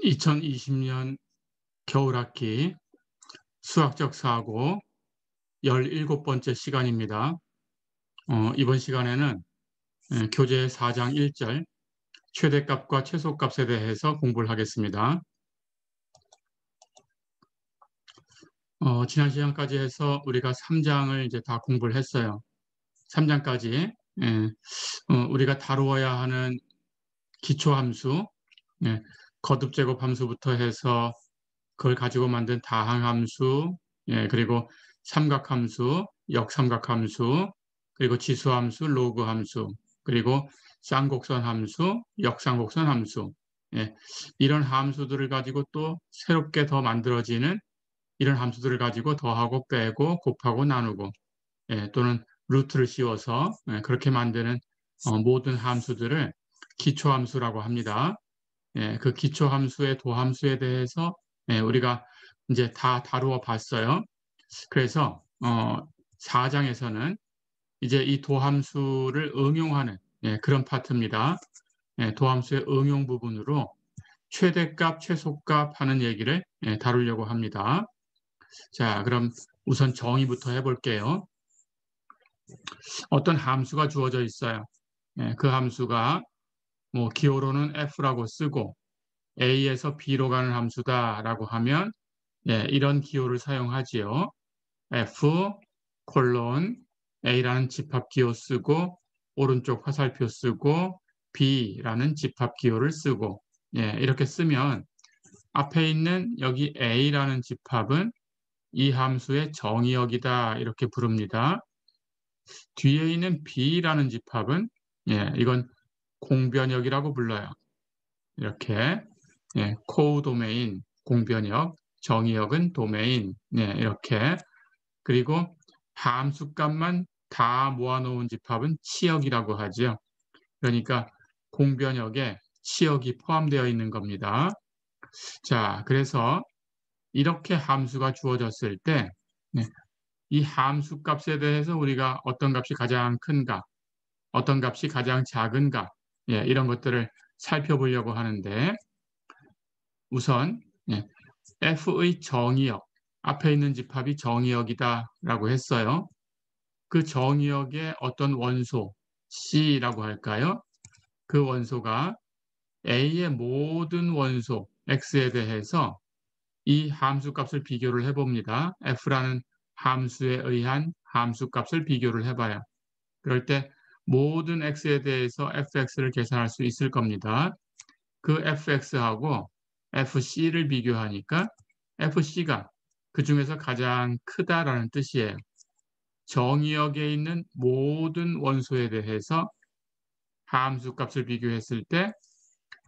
2020년 겨울학기 수학적 사고 17번째 시간입니다. 이번 시간에는 교재 4장 1절 최대값과 최소값에 대해서 공부를 하겠습니다. 지난 시간까지 해서 우리가 3장을 이제 다 공부를 했어요. 3장까지 우리가 다루어야 하는 기초함수, 거듭제곱 함수부터 해서 그걸 가지고 만든 다항함수, 그리고 삼각함수, 역삼각함수, 그리고 지수함수, 로그함수, 그리고 쌍곡선함수, 역쌍곡선함수, 이런 함수들을 가지고 또 새롭게 더 만들어지는 이런 함수들을 가지고 더하고 빼고 곱하고 나누고 또는 루트를 씌워서 그렇게 만드는 모든 함수들을 기초함수라고 합니다. 그 기초함수의 도함수에 대해서 우리가 이제 다 다루어 봤어요. 그래서 4장에서는 이제 이 도함수를 응용하는 그런 파트입니다. 도함수의 응용 부분으로 최대값, 최소값 하는 얘기를 다루려고 합니다. 자, 그럼 우선 정의부터 해볼게요. 어떤 함수가 주어져 있어요. 그 함수가 뭐 기호로는 f라고 쓰고 a에서 b로 가는 함수다라고 하면 이런 기호를 사용하지요. f 콜론 a라는 집합 기호 쓰고 오른쪽 화살표 쓰고 b라는 집합 기호를 쓰고 이렇게 쓰면 앞에 있는 여기 a라는 집합은 이 함수의 정의역이다 이렇게 부릅니다. 뒤에 있는 b라는 집합은 이건 공변역이라고 불러요. 이렇게 코도메인, 공변역, 정의역은 도메인 이렇게 그리고 함수값만 다 모아놓은 집합은 치역이라고 하죠. 그러니까 공변역에 치역이 포함되어 있는 겁니다. 자, 그래서 이렇게 함수가 주어졌을 때 이 함수값에 대해서 우리가 어떤 값이 가장 큰가, 어떤 값이 가장 작은가 이런 것들을 살펴보려고 하는데 우선 f의 정의역, 앞에 있는 집합이 정의역이다라고 했어요. 그 정의역의 어떤 원소, C라고 할까요? 그 원소가 A의 모든 원소, X에 대해서 이 함수값을 비교를 해봅니다. F라는 함수에 의한 함수값을 비교를 해봐요. 그럴 때 모든 X에 대해서 fx를 계산할 수 있을 겁니다. 그 fx하고 fc를 비교하니까 fc가 그 중에서 가장 크다라는 뜻이에요. 정의역에 있는 모든 원소에 대해서 함수값을 비교했을 때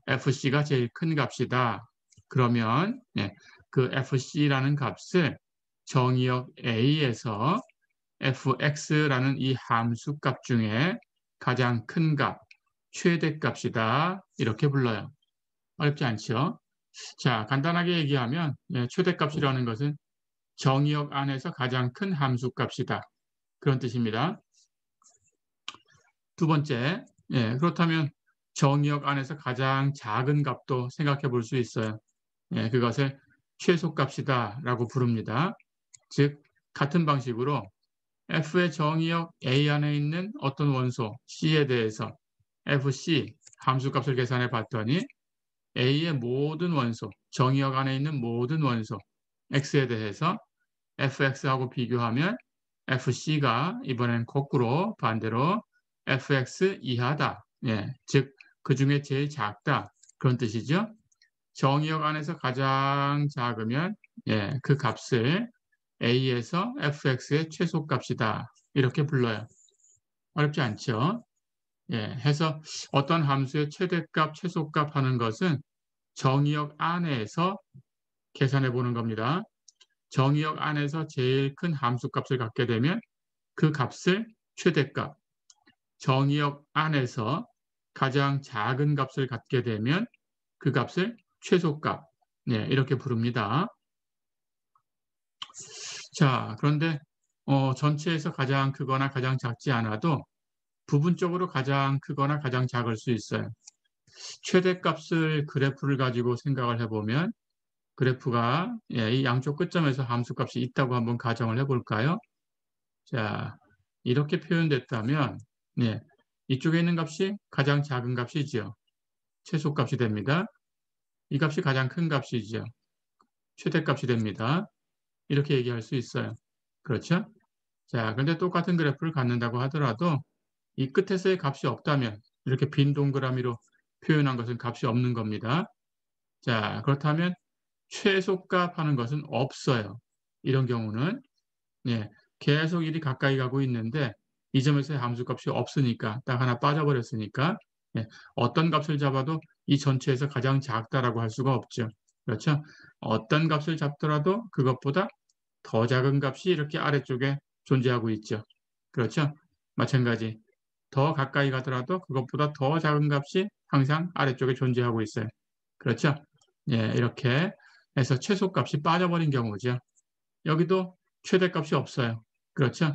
fc가 제일 큰 값이다. 그러면 그 fc라는 값을 정의역 a에서 fx라는 이 함수값 중에 가장 큰 값, 최대값이다. 이렇게 불러요. 어렵지 않죠? 자, 간단하게 얘기하면 최대값이라는 것은 정의역 안에서 가장 큰 함수값이다. 그런 뜻입니다. 두 번째, 그렇다면 정의역 안에서 가장 작은 값도 생각해 볼 수 있어요. 그것을 최소값이다 라고 부릅니다. 즉, 같은 방식으로 f의 정의역 A 안에 있는 어떤 원소 C에 대해서 fc 함수값을 계산해 봤더니 A의 모든 원소, 정의역 안에 있는 모든 원소 X에 대해서 fx하고 비교하면 fc가 이번엔 거꾸로 반대로 fx 이하다. 즉, 그 중에 제일 작다. 그런 뜻이죠. 정의역 안에서 가장 작으면 그 값을 A에서 fx의 최소값이다. 이렇게 불러요. 어렵지 않죠? 해서 어떤 함수의 최대값, 최소값 하는 것은 정의역 안에서 계산해 보는 겁니다. 정의역 안에서 제일 큰 함수값을 갖게 되면 그 값을 최대값, 정의역 안에서 가장 작은 값을 갖게 되면 그 값을 최소값, 이렇게 부릅니다. 자, 그런데 전체에서 가장 크거나 가장 작지 않아도 부분적으로 가장 크거나 가장 작을 수 있어요. 최대값을 그래프를 가지고 생각을 해보면 그래프가 이 양쪽 끝점에서 함수값이 있다고 한번 가정을 해볼까요? 자, 이렇게 표현됐다면 이쪽에 있는 값이 가장 작은 값이죠. 최소값이 됩니다. 이 값이 가장 큰 값이죠. 최대값이 됩니다. 이렇게 얘기할 수 있어요. 그렇죠? 자, 근데 똑같은 그래프를 갖는다고 하더라도 이 끝에서의 값이 없다면 이렇게 빈 동그라미로 표현한 것은 값이 없는 겁니다. 자, 그렇다면 최소값 하는 것은 없어요. 이런 경우는 계속 일이 가까이 가고 있는데 이 점에서의 함수값이 없으니까 딱 하나 빠져버렸으니까 어떤 값을 잡아도 이 전체에서 가장 작다라고 할 수가 없죠. 그렇죠? 어떤 값을 잡더라도 그것보다 더 작은 값이 이렇게 아래쪽에 존재하고 있죠. 그렇죠? 마찬가지. 더 가까이 가더라도 그것보다 더 작은 값이 항상 아래쪽에 존재하고 있어요. 그렇죠? 이렇게 해서 최소값이 빠져버린 경우죠. 여기도 최대값이 없어요. 그렇죠?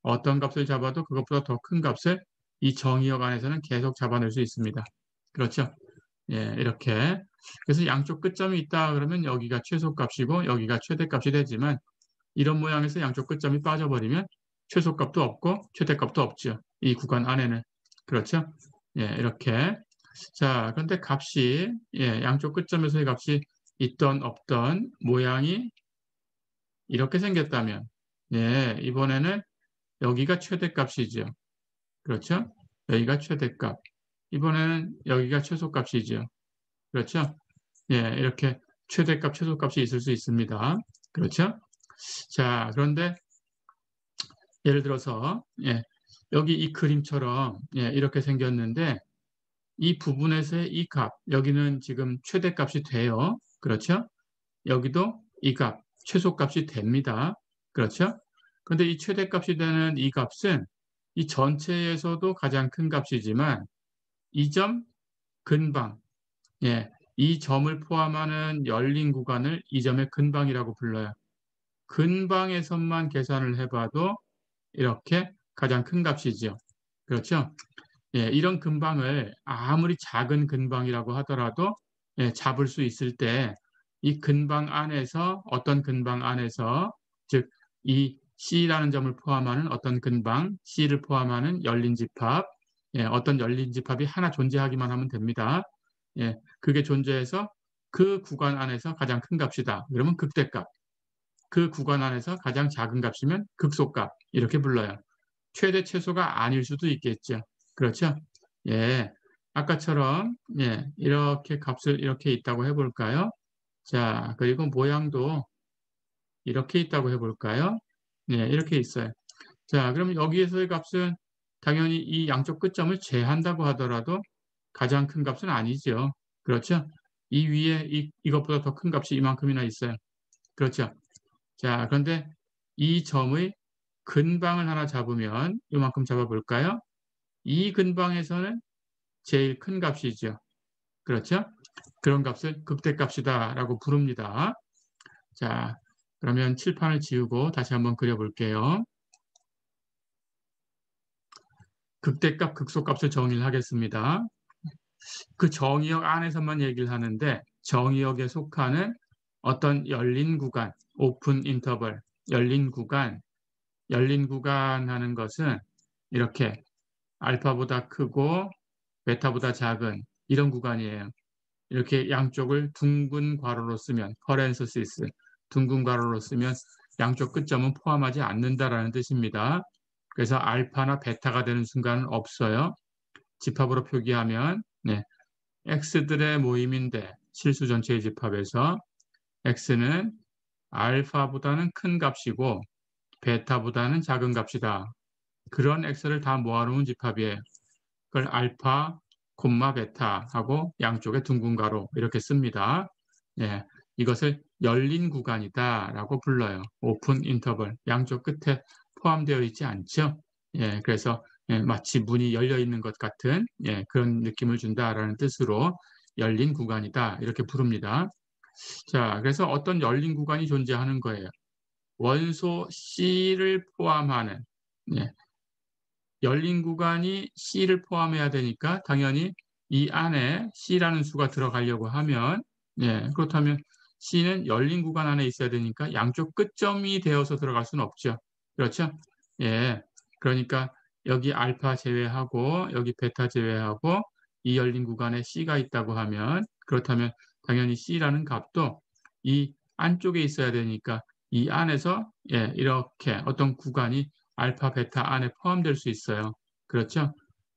어떤 값을 잡아도 그것보다 더 큰 값을 이 정의역 안에서는 계속 잡아낼 수 있습니다. 그렇죠? 이렇게. 그래서 양쪽 끝점이 있다 그러면 여기가 최소값이고 여기가 최대값이 되지만 이런 모양에서 양쪽 끝점이 빠져버리면 최소값도 없고 최대값도 없죠. 이 구간 안에는. 그렇죠? 이렇게. 자, 그런데 값이, 양쪽 끝점에서의 값이 있던 없던 모양이 이렇게 생겼다면, 이번에는 여기가 최대값이죠. 그렇죠? 여기가 최대값. 이번에는 여기가 최소값이죠. 그렇죠? 이렇게 최대값, 최소값이 있을 수 있습니다. 그렇죠? 자, 그런데 예를 들어서 여기 이 그림처럼 이렇게 생겼는데 이 부분에서의 이 값, 여기는 지금 최대값이 돼요. 그렇죠? 여기도 이 값, 최소값이 됩니다. 그렇죠? 그런데 이 최대값이 되는 이 값은 이 전체에서도 가장 큰 값이지만 이 점 근방, 이 점을 포함하는 열린 구간을 이 점의 근방이라고 불러요. 근방에서만 계산을 해봐도 이렇게 가장 큰 값이죠. 그렇죠? 이런 근방을 아무리 작은 근방이라고 하더라도 잡을 수 있을 때 이 근방 안에서 어떤 근방 안에서 즉 이 C라는 점을 포함하는 어떤 근방, C를 포함하는 열린 집합, 어떤 열린 집합이 하나 존재하기만 하면 됩니다. 그게 존재해서 그 구간 안에서 가장 큰 값이다. 그러면 극대값. 그 구간 안에서 가장 작은 값이면 극소값. 이렇게 불러요. 최대 최소가 아닐 수도 있겠죠. 그렇죠? 아까처럼 이렇게 값을 이렇게 있다고 해볼까요? 자, 그리고 모양도 이렇게 있다고 해볼까요? 이렇게 있어요. 자, 그럼 여기에서의 값은 당연히 이 양쪽 끝점을 제한다고 하더라도 가장 큰 값은 아니죠. 그렇죠? 이 위에 이것보다 더 큰 값이 이만큼이나 있어요. 그렇죠? 자, 그런데 이 점의 근방을 하나 잡으면 이만큼 잡아볼까요? 이 근방에서는 제일 큰 값이죠. 그렇죠? 그런 값을 극대값이다라고 부릅니다. 자, 그러면 칠판을 지우고 다시 한번 그려볼게요. 극대값, 극소값을 정의를 하겠습니다. 그 정의역 안에서만 얘기를 하는데 정의역에 속하는 어떤 열린 구간, 오픈 인터벌, 열린 구간 하는 것은 이렇게 알파보다 크고 베타보다 작은 이런 구간이에요. 이렇게 양쪽을 둥근 괄호로 쓰면 퍼렌서시스, 둥근 괄호로 쓰면 양쪽 끝점은 포함하지 않는다라는 뜻입니다. 그래서 알파나 베타가 되는 순간은 없어요. 집합으로 표기하면 x들의 모임인데 실수 전체의 집합에서 x는 알파보다는 큰 값이고 베타보다는 작은 값이다. 그런 x를 다 모아놓은 집합이에요. 그걸 알파, 콤마 베타 하고 양쪽에 둥근 가로 이렇게 씁니다. 이것을 열린 구간이다라고 불러요. 오픈 인터벌. 양쪽 끝에 포함되어 있지 않죠. 그래서 마치 문이 열려 있는 것 같은 그런 느낌을 준다라는 뜻으로 열린 구간이다 이렇게 부릅니다. 자, 그래서 어떤 열린 구간이 존재하는 거예요. 원소 C를 포함하는 열린 구간이 C를 포함해야 되니까 당연히 이 안에 C라는 수가 들어가려고 하면 그렇다면 C는 열린 구간 안에 있어야 되니까 양쪽 끝점이 되어서 들어갈 수는 없죠. 그렇죠? 그러니까 여기 알파 제외하고 여기 베타 제외하고 이 열린 구간에 C가 있다고 하면 그렇다면 당연히 C라는 값도 이 안쪽에 있어야 되니까 이 안에서 이렇게 어떤 구간이 알파, 베타 안에 포함될 수 있어요. 그렇죠?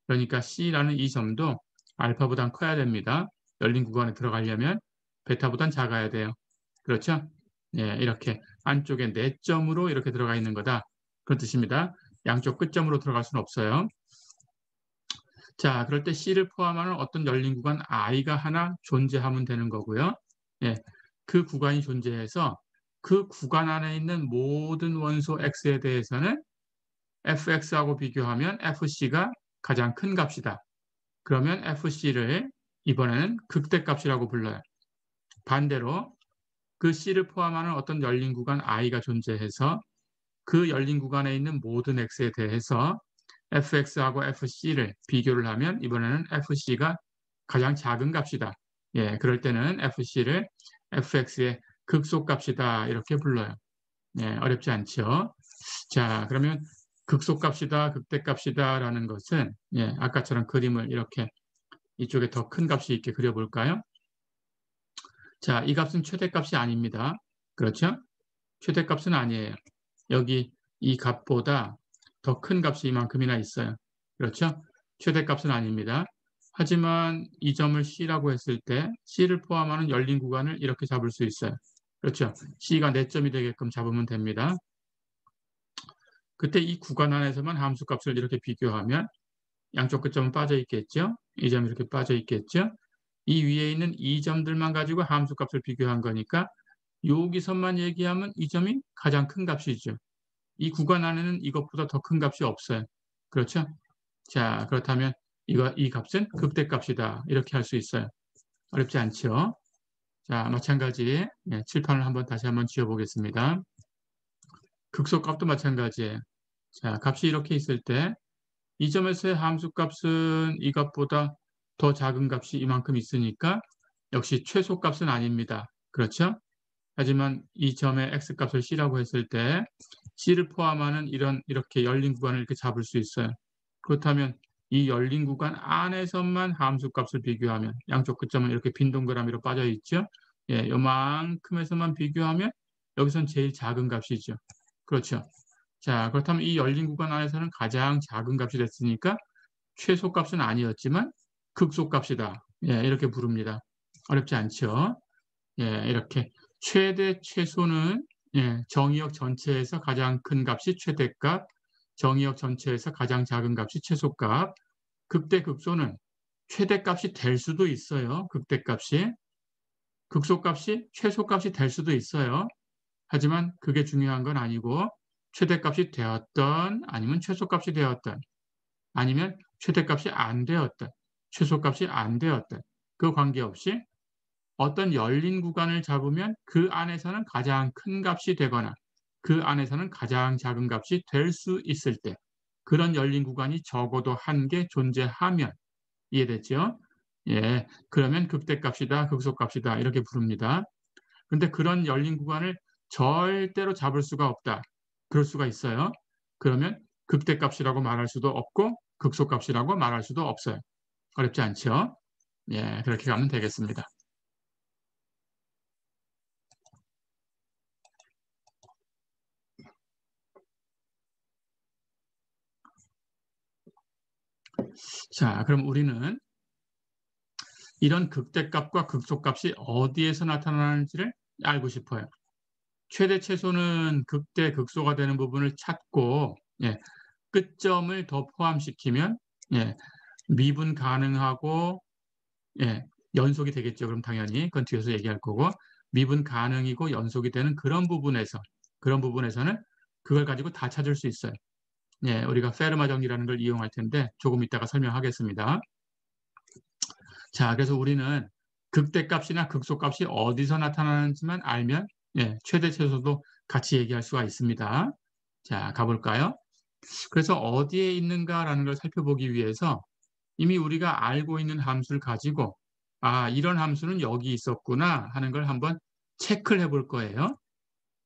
그러니까 C라는 이 점도 알파보단 커야 됩니다. 열린 구간에 들어가려면 베타보단 작아야 돼요. 그렇죠? 이렇게 안쪽에 4점으로 이렇게 들어가 있는 거다. 그런 뜻입니다. 양쪽 끝점으로 들어갈 수는 없어요. 자, 그럴 때 C를 포함하는 어떤 열린 구간 I가 하나 존재하면 되는 거고요. 그 구간이 존재해서 그 구간 안에 있는 모든 원소 X에 대해서는 fx하고 비교하면 fc가 가장 큰 값이다. 그러면 fc를 이번에는 극대값이라고 불러요. 반대로 그 c를 포함하는 어떤 열린 구간 i가 존재해서 그 열린 구간에 있는 모든 x에 대해서 fx하고 fc를 비교를 하면 이번에는 fc가 가장 작은 값이다. 그럴 때는 fc를 fx의 극소값이다 이렇게 불러요. 어렵지 않죠. 자, 그러면 극소값이다, 극대값이다라는 것은 아까처럼 그림을 이렇게 이쪽에 더 큰 값이 있게 그려볼까요? 자, 이 값은 최대값이 아닙니다. 그렇죠? 최대값은 아니에요. 여기 이 값보다 더 큰 값이 이만큼이나 있어요. 그렇죠? 최대값은 아닙니다. 하지만 이 점을 C라고 했을 때 C를 포함하는 열린 구간을 이렇게 잡을 수 있어요. 그렇죠? C가 4점이 되게끔 잡으면 됩니다. 그때 이 구간 안에서만 함수값을 이렇게 비교하면 양쪽 끝점은 빠져 있겠죠? 이 점이 이렇게 빠져 있겠죠? 이 위에 있는 이 점들만 가지고 함수값을 비교한 거니까 여기서만 얘기하면 이 점이 가장 큰 값이죠. 이 구간 안에는 이것보다 더 큰 값이 없어요. 그렇죠? 자, 그렇다면 이 값은 극대값이다. 이렇게 할 수 있어요. 어렵지 않죠? 자, 마찬가지 칠판을 다시 한번 지워보겠습니다. 극소값도 마찬가지예요. 자, 값이 이렇게 있을 때 이 점에서의 함수값은 이 값보다 더 작은 값이 이만큼 있으니까 역시 최소값은 아닙니다. 그렇죠? 하지만 이 점의 x값을 c라고 했을 때 c를 포함하는 이렇게 열린 구간을 이렇게 잡을 수 있어요. 그렇다면 이 열린 구간 안에서만 함수값을 비교하면 양쪽 끝점은 이렇게 빈 동그라미로 빠져 있죠. 요만큼에서만 비교하면 여기선 제일 작은 값이죠. 그렇죠. 자, 그렇다면 이 열린 구간 안에서는 가장 작은 값이 됐으니까 최소값은 아니었지만 극소값이다. 이렇게 부릅니다. 어렵지 않죠? 이렇게 최대 최소는 정의역 전체에서 가장 큰 값이 최대값, 정의역 전체에서 가장 작은 값이 최소값, 극대 극소는 최대값이 될 수도 있어요. 극대값이. 극소값이 최소값이 될 수도 있어요. 하지만 그게 중요한 건 아니고 최대값이 되었던 아니면 최소값이 되었던 아니면 최대값이 안 되었던 최소값이 안 되었던 그 관계없이 어떤 열린 구간을 잡으면 그 안에서는 가장 큰 값이 되거나 그 안에서는 가장 작은 값이 될 수 있을 때 그런 열린 구간이 적어도 한 개 존재하면 이해됐죠? 그러면 극대값이다, 극소값이다 이렇게 부릅니다. 근데 그런 열린 구간을 절대로 잡을 수가 없다. 그럴 수가 있어요. 그러면 극대값이라고 말할 수도 없고 극소값이라고 말할 수도 없어요. 어렵지 않죠? 그렇게 가면 되겠습니다. 자, 그럼 우리는 이런 극대값과 극소값이 어디에서 나타나는지를 알고 싶어요. 최대 최소는 극대 극소가 되는 부분을 찾고 끝점을 더 포함시키면 미분 가능하고 연속이 되겠죠. 그럼 당연히 그건 뒤에서 얘기할 거고 미분 가능이고 연속이 되는 그런 부분에서는 그걸 가지고 다 찾을 수 있어요. 우리가 페르마 정리라는 걸 이용할 텐데 조금 이따가 설명하겠습니다. 자, 그래서 우리는 극대값이나 극소값이 어디서 나타나는지만 알면 최대 최소도 같이 얘기할 수가 있습니다. 자, 가볼까요? 그래서 어디에 있는가라는 걸 살펴보기 위해서 이미 우리가 알고 있는 함수를 가지고 이런 함수는 여기 있었구나 하는 걸 한번 체크를 해볼 거예요.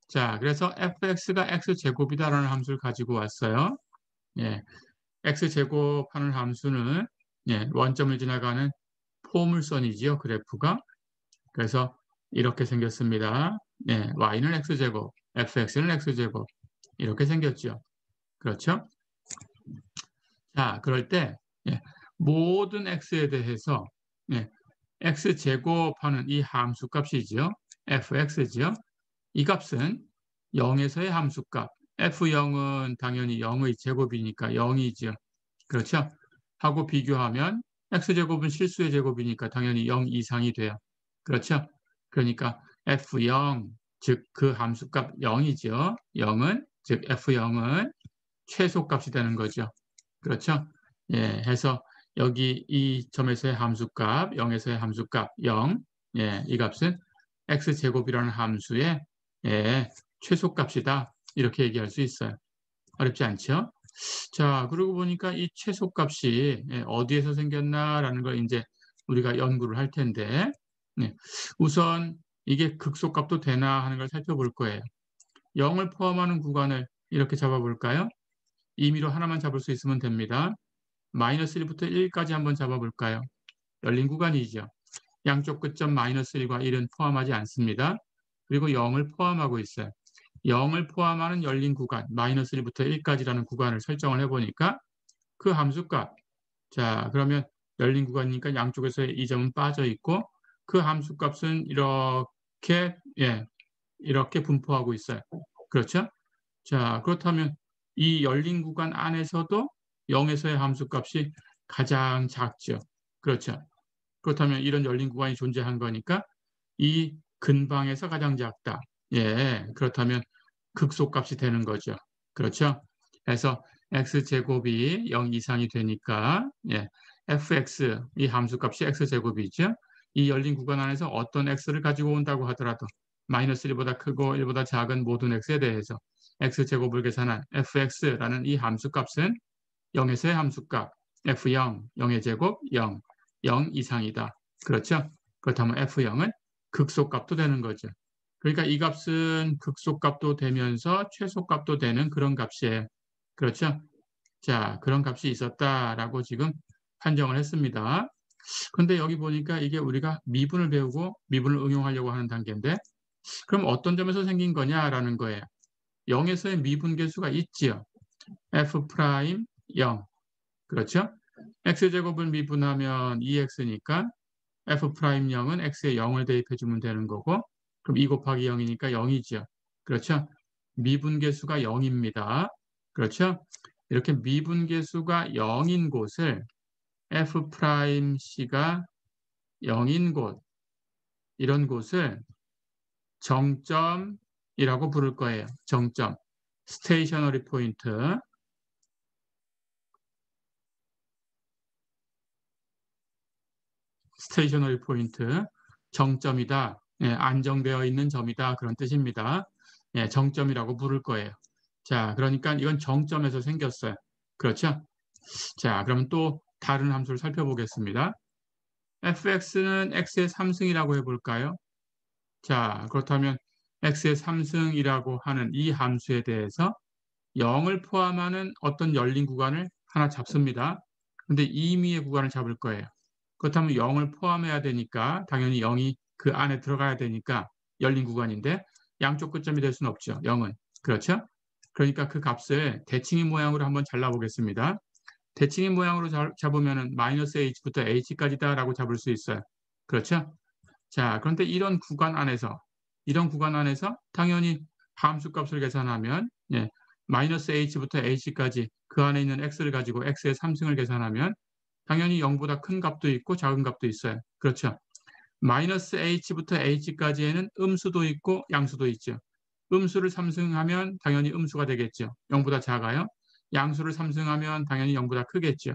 자, 그래서 fx가 x제곱이다라는 함수를 가지고 왔어요. 예, x제곱하는 함수는 원점을 지나가는 포물선이지요, 그래프가. 그래서 이렇게 생겼습니다. y는 x제곱, fx는 x제곱 이렇게 생겼죠. 그렇죠? 자, 그럴 때 모든 x에 대해서 x제곱하는 이 함수값이지요. fx지요. 이 값은 0에서의 함수값, f0은 당연히 0의 제곱이니까 0이죠. 그렇죠? 하고 비교하면 x제곱은 실수의 제곱이니까 당연히 0 이상이 돼요. 그렇죠? 그러니까 f0, 즉 그 함수값 0이죠. 0은, 즉 f0은 최소값이 되는 거죠. 그렇죠? 해서 여기 이 점에서의 함수값, 0에서의 함수값 0, 이 값은 x제곱이라는 함수의 최소값이다. 이렇게 얘기할 수 있어요. 어렵지 않죠? 자, 그러고 보니까 이 최소값이 어디에서 생겼나라는 걸 이제 우리가 연구를 할 텐데, 우선 이게 극소값도 되나 하는 걸 살펴볼 거예요. 0을 포함하는 구간을 이렇게 잡아볼까요? 임의로 하나만 잡을 수 있으면 됩니다. 마이너스 1부터 1까지 한번 잡아볼까요? 열린 구간이죠. 양쪽 끝점 마이너스 1과 1은 포함하지 않습니다. 그리고 0을 포함하고 있어요. 0을 포함하는 열린 구간, 마이너스 1부터 1까지라는 구간을 설정을 해보니까 그 함수값, 자, 그러면 열린 구간이니까 양쪽에서의 이 점은 빠져 있고 그 함수값은 이렇게 분포하고 있어요. 그렇죠? 자, 그렇다면 이 열린 구간 안에서도 0에서의 함수값이 가장 작죠. 그렇죠. 그렇다면 이런 열린 구간이 존재한 거니까 이 근방에서 가장 작다. 그렇다면 극소값이 되는 거죠. 그렇죠? 그래서 x제곱이 0 이상이 되니까 fx, 이 함수값이 x제곱이죠. 이 열린 구간 안에서 어떤 x를 가지고 온다고 하더라도 마이너스 1보다 크고 1보다 작은 모든 x에 대해서 x제곱을 계산한 fx라는 이 함수값은 0에서의 함수값 f0, 0의 제곱 0, 0 이상이다. 그렇죠? 그렇다면 f0은 극소값도 되는 거죠. 그러니까 이 값은 극소값도 되면서 최소값도 되는 그런 값이에요. 그렇죠? 자, 그런 값이 있었다라고 지금 판정을 했습니다. 그런데 여기 보니까 이게 우리가 미분을 배우고 미분을 응용하려고 하는 단계인데 그럼 어떤 점에서 생긴 거냐라는 거예요. 0에서의 미분계수가 있지요. f 프라임 0. 그렇죠? x제곱을 미분하면 2x니까 f 프라임 0은 x에 0을 대입해 주면 되는 거고 그럼 2 곱하기 0이니까 0이죠. 그렇죠? 미분계수가 0입니다. 그렇죠? 이렇게 미분계수가 0인 곳을 f 프라임 c가 0인 곳 이런 곳을 정점이라고 부를 거예요. 정점. 스테이셔너리 포인트. 스테이셔너리 포인트. 정점이다. 안정되어 있는 점이다. 그런 뜻입니다. 정점이라고 부를 거예요. 자, 그러니까 이건 정점에서 생겼어요. 그렇죠? 자, 그러면 또 다른 함수를 살펴보겠습니다. fx는 x의 3승이라고 해볼까요? 자, 그렇다면 x의 3승이라고 하는 이 함수에 대해서 0을 포함하는 어떤 열린 구간을 하나 잡습니다. 근데 임의의 구간을 잡을 거예요. 그렇다면 0을 포함해야 되니까 당연히 0이 그 안에 들어가야 되니까 열린 구간인데 양쪽 끝점이 될 수는 없죠. 0은. 그렇죠? 그러니까 그 값을 대칭인 모양으로 한번 잘라보겠습니다. 대칭인 모양으로 잡으면 마이너스 h부터 h까지다라고 잡을 수 있어요. 그렇죠? 자, 그런데 이런 구간 안에서 당연히 함수값을 계산하면 마이너스 h부터 h까지 그 안에 있는 x를 가지고 x의 3승을 계산하면 당연히 0보다 큰 값도 있고 작은 값도 있어요. 그렇죠? 마이너스 h부터 h까지에는 음수도 있고 양수도 있죠. 음수를 3승하면 당연히 음수가 되겠죠. 0보다 작아요. 양수를 3승하면 당연히 0보다 크겠죠.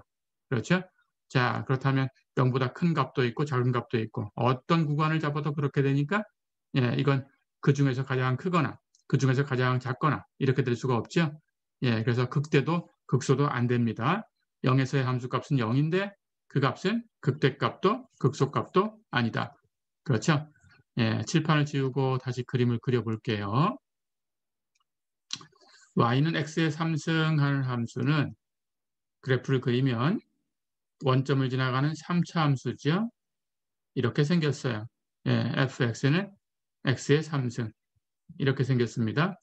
그렇죠? 자, 그렇다면 0보다 큰 값도 있고 작은 값도 있고 어떤 구간을 잡아도 그렇게 되니까 이건 그 중에서 가장 크거나 그 중에서 가장 작거나 이렇게 될 수가 없죠. 그래서 극대도 극소도 안 됩니다. 0에서의 함수값은 0인데 그 값은 극대값도 극소값도 아니다. 그렇죠? 예, 칠판을 지우고 다시 그림을 그려볼게요. y는 x의 3승하는 함수는 그래프를 그리면 원점을 지나가는 3차 함수죠. 이렇게 생겼어요. 예, fx는 x의 3승. 이렇게 생겼습니다.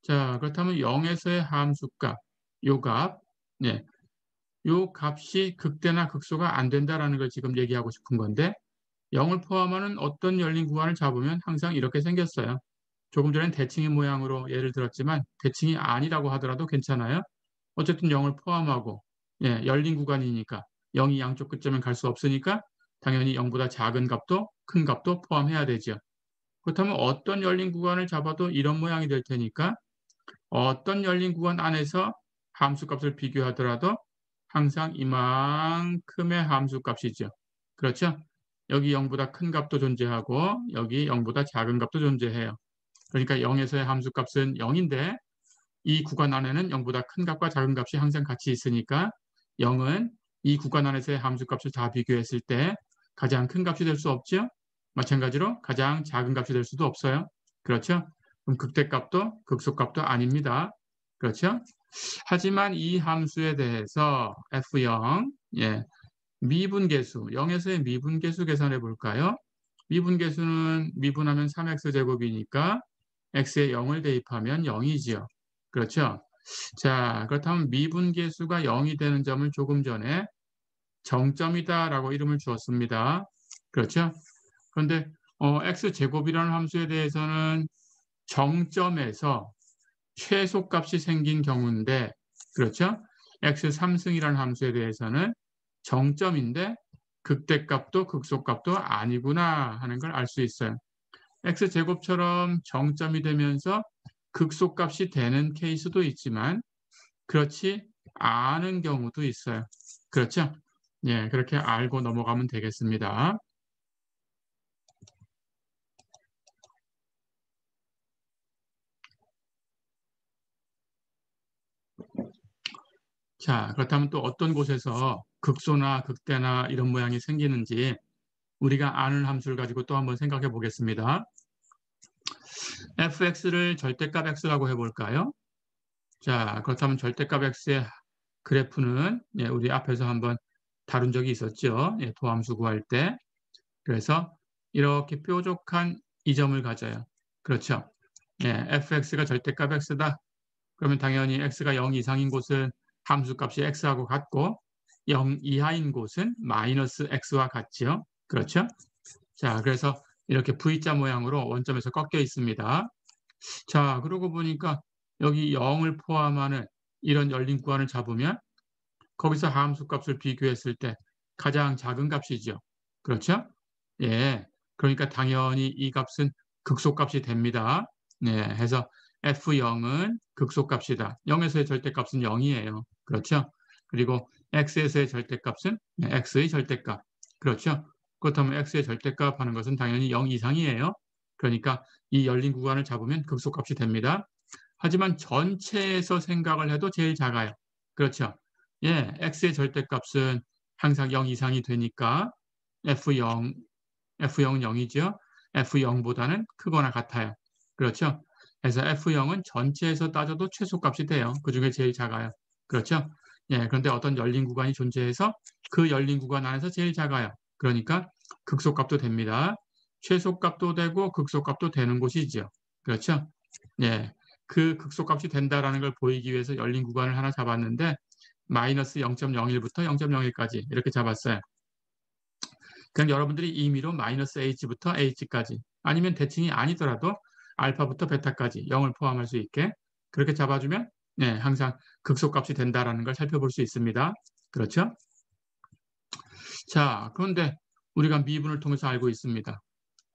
자, 그렇다면 0에서의 함수값, 요 값, 네, 요 값이 극대나 극소가 안 된다라는 걸 지금 얘기하고 싶은 건데 0을 포함하는 어떤 열린 구간을 잡으면 항상 이렇게 생겼어요. 조금 전엔 대칭의 모양으로 예를 들었지만 대칭이 아니라고 하더라도 괜찮아요. 어쨌든 0을 포함하고 예, 열린 구간이니까 0이 양쪽 끝점에 갈 수 없으니까 당연히 0보다 작은 값도 큰 값도 포함해야 되죠. 그렇다면 어떤 열린 구간을 잡아도 이런 모양이 될 테니까 어떤 열린 구간 안에서 함수값을 비교하더라도 항상 이만큼의 함수값이죠. 그렇죠? 여기 0보다 큰 값도 존재하고 여기 0보다 작은 값도 존재해요. 그러니까 0에서의 함수값은 0인데 이 구간 안에는 0보다 큰 값과 작은 값이 항상 같이 있으니까 0은 이 구간 안에서의 함수값을 다 비교했을 때 가장 큰 값이 될 수 없죠. 마찬가지로 가장 작은 값이 될 수도 없어요. 그렇죠? 그럼 극대값도 극소값도 아닙니다. 그렇죠? 하지만 이 함수에 대해서 f0, 예, 미분계수, 0에서의 미분계수 계산해 볼까요? 미분계수는 미분하면 3x제곱이니까 x에 0을 대입하면 0이지요. 그렇죠? 자, 그렇다면 미분계수가 0이 되는 점을 조금 전에 정점이다라고 이름을 주었습니다. 그렇죠? 그런데 x제곱이라는 함수에 대해서는 정점에서 최소값이 생긴 경우인데 그렇죠? x 3승이라는 함수에 대해서는 정점인데 극대값도 극소값도 아니구나 하는 걸 알 수 있어요. x제곱처럼 정점이 되면서 극소값이 되는 케이스도 있지만 그렇지 않은 경우도 있어요. 그렇죠? 예, 그렇게 알고 넘어가면 되겠습니다. 자, 그렇다면 또 어떤 곳에서 극소나 극대나 이런 모양이 생기는지 우리가 아는 함수를 가지고 또 한번 생각해 보겠습니다. fx를 절대값 x라고 해볼까요? 자, 그렇다면 절대값 x의 그래프는 예, 우리 앞에서 한번 다룬 적이 있었죠. 예, 도함수 구할 때. 그래서 이렇게 뾰족한 이 점을 가져요. 그렇죠. 예, fx가 절대값 x다. 그러면 당연히 x가 0 이상인 곳은 함수값이 x하고 같고 0 이하인 곳은 마이너스 x와 같죠. 그렇죠. 자, 그래서 이렇게 V자 모양으로 원점에서 꺾여 있습니다. 자, 그러고 보니까 여기 0을 포함하는 이런 열린 구간을 잡으면 거기서 함수 값을 비교했을 때 가장 작은 값이죠. 그렇죠? 예. 그러니까 당연히 이 값은 극소값이 됩니다. 네. 해서 F0은 극소값이다. 0에서의 절대값은 0이에요. 그렇죠? 그리고 X에서의 절대값은 X의 절대값. 그렇죠? 그렇다면 X의 절대값 하는 것은 당연히 0 이상이에요. 그러니까 이 열린 구간을 잡으면 극소값이 됩니다. 하지만 전체에서 생각을 해도 제일 작아요. 그렇죠? 예, x의 절대값은 항상 0 이상이 되니까 f0, f0은 0이죠. f0보다는 크거나 같아요. 그렇죠? 그래서 f0은 전체에서 따져도 최소값이 돼요. 그 중에 제일 작아요. 그렇죠? 예, 그런데 어떤 열린 구간이 존재해서 그 열린 구간 안에서 제일 작아요. 그러니까 극소값도 됩니다. 최소값도 되고 극소값도 되는 곳이죠. 그렇죠? 예, 그 극소값이 된다라는 걸 보이기 위해서 열린 구간을 하나 잡았는데 마이너스 0.01부터 0.01까지 이렇게 잡았어요. 그냥 여러분들이 임의로 마이너스 h부터 h까지 아니면 대칭이 아니더라도 알파부터 베타까지 0을 포함할 수 있게 그렇게 잡아주면 네, 항상 극소값이 된다라는 걸 살펴볼 수 있습니다. 그렇죠? 자, 그런데 우리가 미분을 통해서 알고 있습니다.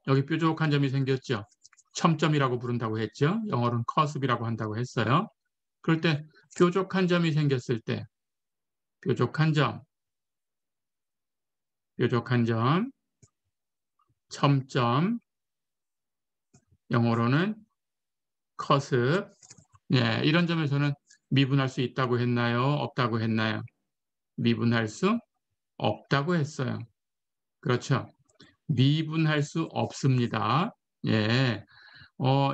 여기 뾰족한 점이 생겼죠. 첨점이라고 부른다고 했죠. 영어로는 커습이라고 한다고 했어요. 그럴 때 뾰족한 점이 생겼을 때 뾰족한 점, 뾰족한 점, 첨점, 영어로는 커습. 예, 이런 점에서는 미분할 수 있다고 했나요? 없다고 했나요? 미분할 수 없다고 했어요. 그렇죠. 미분할 수 없습니다. 예.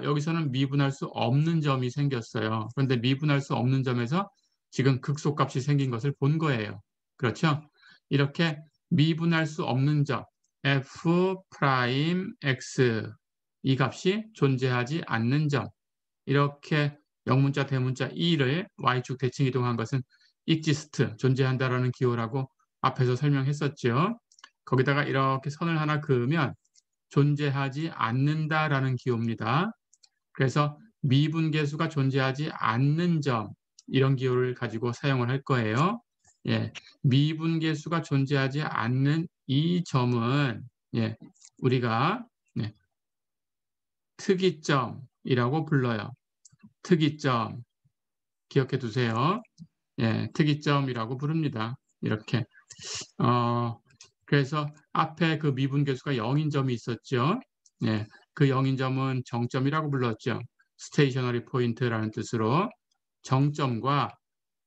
여기서는 미분할 수 없는 점이 생겼어요. 그런데 미분할 수 없는 점에서 지금 극소값이 생긴 것을 본 거예요. 그렇죠? 이렇게 미분할 수 없는 점 f 프라임 x 이 값이 존재하지 않는 점 이렇게 영문자 대문자 e를 y축 대칭 이동한 것은 exist 존재한다라는 기호라고 앞에서 설명했었죠. 거기다가 이렇게 선을 하나 그으면 존재하지 않는다라는 기호입니다. 그래서 미분계수가 존재하지 않는 점 이런 기호를 가지고 사용을 할 거예요. 예, 미분계수가 존재하지 않는 이 점은 예, 우리가 네, 특이점이라고 불러요. 특이점 기억해 두세요. 예, 특이점이라고 부릅니다. 이렇게 그래서 앞에 그 미분계수가 0인 점이 있었죠. 예, 그 0인 점은 정점이라고 불렀죠. 스테이셔너리 포인트라는 뜻으로 정점과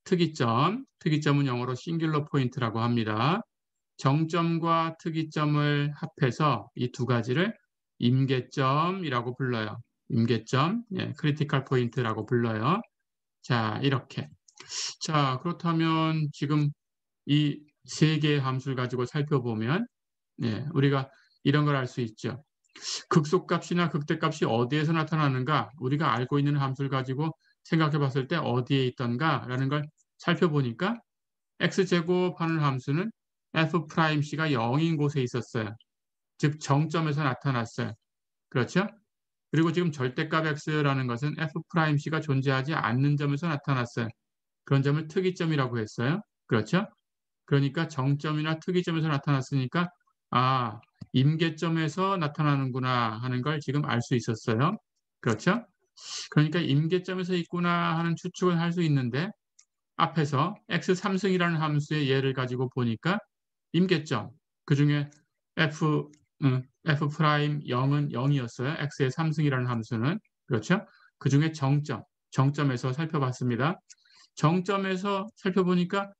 특이점, 특이점은 영어로 싱귤러 포인트라고 합니다. 정점과 특이점을 합해서 이 두 가지를 임계점이라고 불러요. 임계점, 예, 크리티컬 포인트라고 불러요. 자, 이렇게. 자, 그렇다면 지금 이 세 개의 함수를 가지고 살펴보면 예, 우리가 이런 걸 알 수 있죠. 극소값이나 극대값이 어디에서 나타나는가? 우리가 알고 있는 함수를 가지고 생각해 봤을 때 어디에 있던가라는 걸 살펴보니까 x제곱하는 함수는 f'c가 0인 곳에 있었어요. 즉 정점에서 나타났어요. 그렇죠? 그리고 지금 절대값 x라는 것은 f'c가 존재하지 않는 점에서 나타났어요. 그런 점을 특이점이라고 했어요. 그렇죠? 그러니까 정점이나 특이점에서 나타났으니까 아, 임계점에서 나타나는구나 하는 걸 지금 알 수 있었어요. 그렇죠? 그러니까 임계점에서 있구나 하는 추측을 할 수 있는데 앞에서 x3승이라는 함수의 예를 가지고 보니까 임계점, 그중에 f 프라임 0은 0이었어요. x의 3승이라는 함수는. 그렇죠? 그중에 정점에서 살펴봤습니다. 정점에서 살펴보니까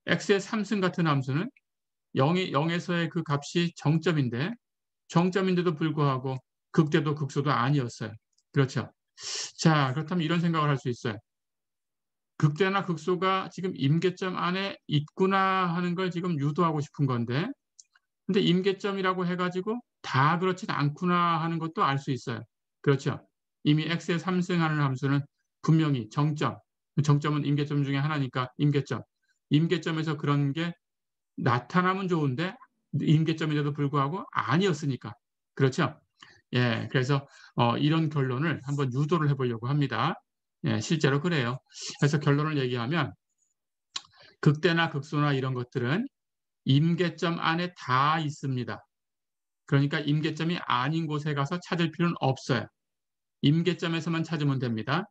x의 3승 같은 함수는 0에서의 그 값이 정점인데도 불구하고 극대도 극소도 아니었어요. 그렇죠? 자, 그렇다면 이런 생각을 할 수 있어요. 극대나 극소가 지금 임계점 안에 있구나 하는 걸 지금 유도하고 싶은 건데 근데 임계점이라고 해가지고 다 그렇진 않구나 하는 것도 알 수 있어요. 그렇죠? 이미 x의 3승하는 함수는 분명히 정점은 임계점 중에 하나니까 임계점에서 그런 게 나타나면 좋은데 임계점인데도 불구하고 아니었으니까. 그렇죠? 예, 그래서 이런 결론을 한번 유도를 해보려고 합니다. 예, 실제로 그래요. 그래서 결론을 얘기하면 극대나 극소나 이런 것들은 임계점 안에 다 있습니다. 그러니까 임계점이 아닌 곳에 가서 찾을 필요는 없어요. 임계점에서만 찾으면 됩니다.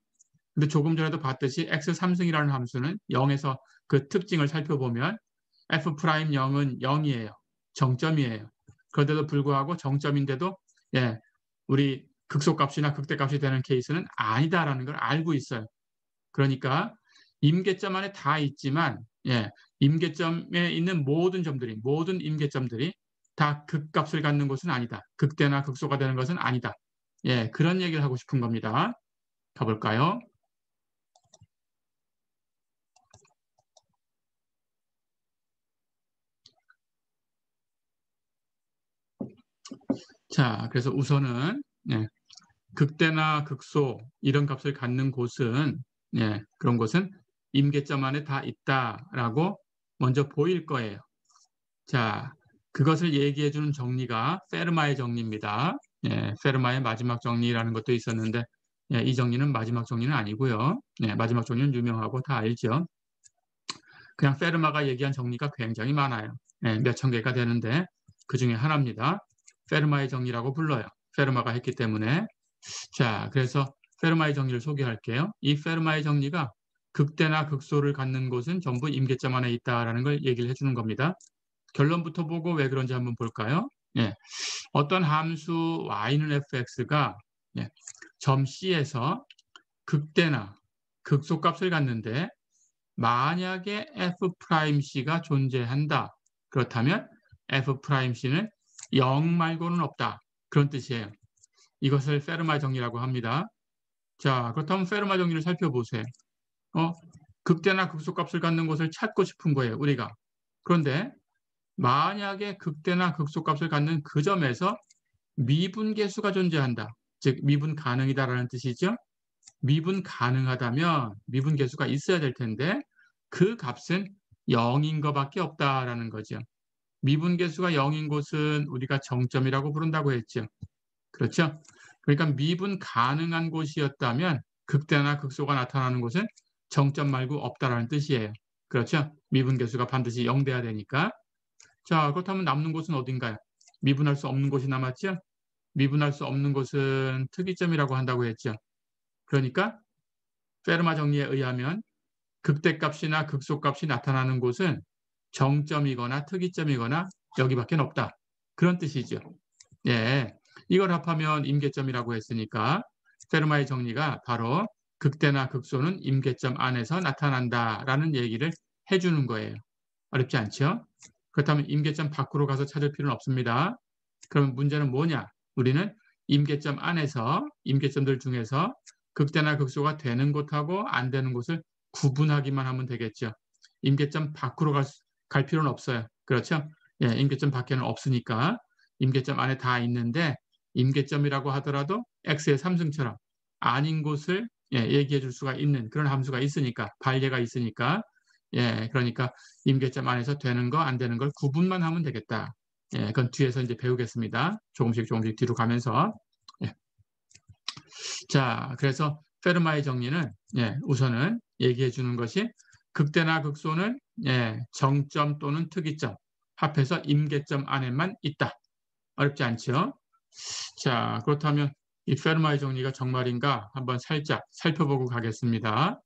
근데 조금 전에도 봤듯이 x3승이라는 함수는 0에서 그 특징을 살펴보면 f'0은 0이에요. 정점이에요. 그런데도 불구하고 정점인데도 예, 우리 극소값이나 극대값이 되는 케이스는 아니다라는 걸 알고 있어요. 그러니까 임계점 안에 다 있지만 예, 임계점에 있는 모든 임계점들이 다 극값을 갖는 것은 아니다. 극대나 극소가 되는 것은 아니다. 예, 그런 얘기를 하고 싶은 겁니다. 가볼까요? 자, 그래서 우선은 예, 극대나 극소 이런 값을 갖는 곳은 예, 그런 곳은 임계점 안에 다 있다라고 먼저 보일 거예요. 자, 그것을 얘기해 주는 정리가 페르마의 정리입니다. 예, 페르마의 마지막 정리라는 것도 있었는데 예, 이 정리는 마지막 정리는 아니고요. 예, 마지막 정리는 유명하고 다 알죠. 그냥 페르마가 얘기한 정리가 굉장히 많아요. 예, 몇천 개가 되는데 그 중에 하나입니다. 페르마의 정리라고 불러요. 페르마가 했기 때문에. 자, 그래서 페르마의 정리를 소개할게요. 이 페르마의 정리가 극대나 극소를 갖는 곳은 전부 임계점 안에 있다라는 걸 얘기를 해주는 겁니다. 결론부터 보고 왜 그런지 한번 볼까요? 예, 어떤 함수 y는 fx가 예, 점 C에서 극대나 극소값을 갖는데 만약에 f'C가 존재한다. 그렇다면 F'C는 0 말고는 없다. 그런 뜻이에요. 이것을 페르마 정리라고 합니다. 자, 그렇다면 페르마 정리를 살펴보세요. 극대나 극소값을 갖는 곳을 찾고 싶은 거예요, 우리가. 그런데 만약에 극대나 극소값을 갖는 그 점에서 미분계수가 존재한다. 즉 미분 가능이다라는 뜻이죠. 미분 가능하다면 미분계수가 있어야 될 텐데 그 값은 0인 것밖에 없다라는 거죠. 미분계수가 0인 곳은 우리가 정점이라고 부른다고 했죠. 그렇죠? 그러니까 미분 가능한 곳이었다면 극대나 극소가 나타나는 곳은 정점 말고 없다라는 뜻이에요. 그렇죠? 미분계수가 반드시 0 돼야 되니까. 자, 그렇다면 남는 곳은 어딘가요? 미분할 수 없는 곳이 남았죠? 미분할 수 없는 곳은 특이점이라고 한다고 했죠. 그러니까 페르마 정리에 의하면 극대값이나 극소값이 나타나는 곳은 정점이거나 특이점이거나 여기밖에 없다. 그런 뜻이죠. 예, 이걸 합하면 임계점이라고 했으니까 페르마의 정리가 바로 극대나 극소는 임계점 안에서 나타난다라는 얘기를 해주는 거예요. 어렵지 않죠? 그렇다면 임계점 밖으로 가서 찾을 필요는 없습니다. 그럼 문제는 뭐냐? 우리는 임계점 안에서 임계점들 중에서 극대나 극소가 되는 곳하고 안 되는 곳을 구분하기만 하면 되겠죠. 임계점 밖으로 갈 필요는 없어요. 그렇죠? 예, 임계점 밖에는 없으니까 임계점 안에 다 있는데 임계점이라고 하더라도 x의 3승처럼 아닌 곳을 얘기해 줄 수가 있는 그런 함수가 있으니까 반례가 있으니까 그러니까 임계점 안에서 되는 거 안 되는 걸 구분만 하면 되겠다. 그건 뒤에서 이제 배우겠습니다. 조금씩 뒤로 가면서. 자, 그래서 페르마의 정리는 우선은 얘기해 주는 것이 극대나 극소는 정점 또는 특이점 합해서 임계점 안에만 있다. 어렵지 않죠? 자, 그렇다면 이 페르마의 정리가 정말인가 한번 살짝 살펴보고 가겠습니다.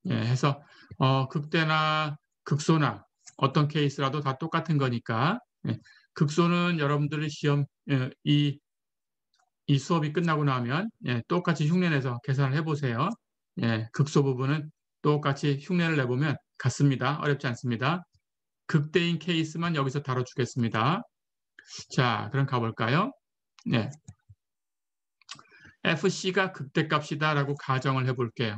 해서 극대나 극소나 어떤 케이스라도 다 똑같은 거니까 극소는 여러분들의 시험 이 수업이 끝나고 나면 똑같이 흉내내서 계산을 해보세요. 극소 부분은 똑같이 흉내를 내보면 같습니다. 어렵지 않습니다. 극대인 케이스만 여기서 다뤄주겠습니다. 자, 그럼 가볼까요? FC가 극대값이다라고 가정을 해볼게요.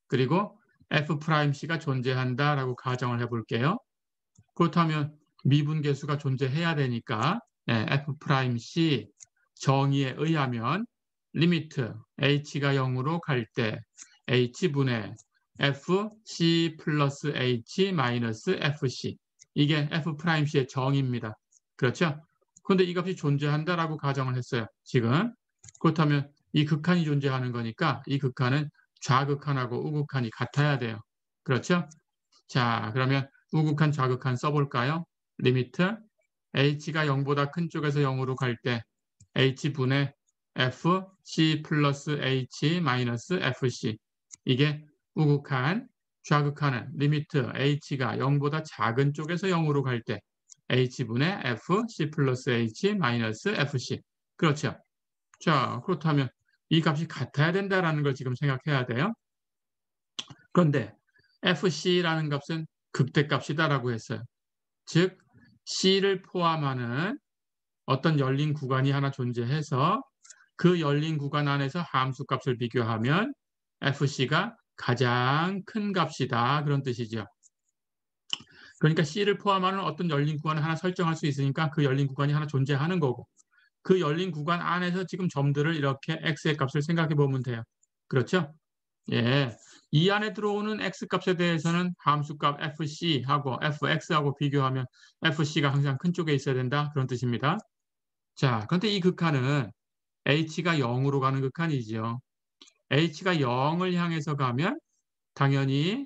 그리고 F'C가 존재한다라고 가정을 해볼게요. 그렇다면 미분계수가 존재해야 되니까 F'C 정의에 의하면 리미트 h가 0으로 갈 때 h분의 fc 플러스 h 마이너스 fc 이게 F'C의 정의입니다. 그렇죠? 그런데 이 값이 존재한다라고 가정을 했어요. 지금. 그렇다면 이 극한이 존재하는 거니까 이 극한은 좌극한하고 우극한이 같아야 돼요. 그렇죠? 자, 그러면 우극한 좌극한 써볼까요? 리미트 h가 0보다 큰 쪽에서 0으로 갈 때 h분의 fc 플러스 h 마이너스 fc 이게 우극한, 좌극한은 리미트 h가 0보다 작은 쪽에서 0으로 갈 때 h분의 fc 플러스 h 마이너스 fc 그렇죠? 자, 그렇다면 이 값이 같아야 된다는 걸 지금 생각해야 돼요. 그런데 fc라는 값은 극대값이다라고 했어요. 즉 c를 포함하는 어떤 열린 구간이 하나 존재해서 그 열린 구간 안에서 함수 값을 비교하면 fc가 가장 큰 값이다. 그런 뜻이죠. 그러니까 c를 포함하는 어떤 열린 구간을 하나 설정할 수 있으니까 그 열린 구간이 하나 존재하는 거고 그 열린 구간 안에서 지금 점들을 이렇게 x의 값을 생각해 보면 돼요. 그렇죠? 이 안에 들어오는 x값에 대해서는 함수값 fc하고 fx하고 비교하면 fc가 항상 큰 쪽에 있어야 된다. 그런 뜻입니다. 자, 그런데 이 극한은 h가 0으로 가는 극한이죠. h가 0을 향해서 가면 당연히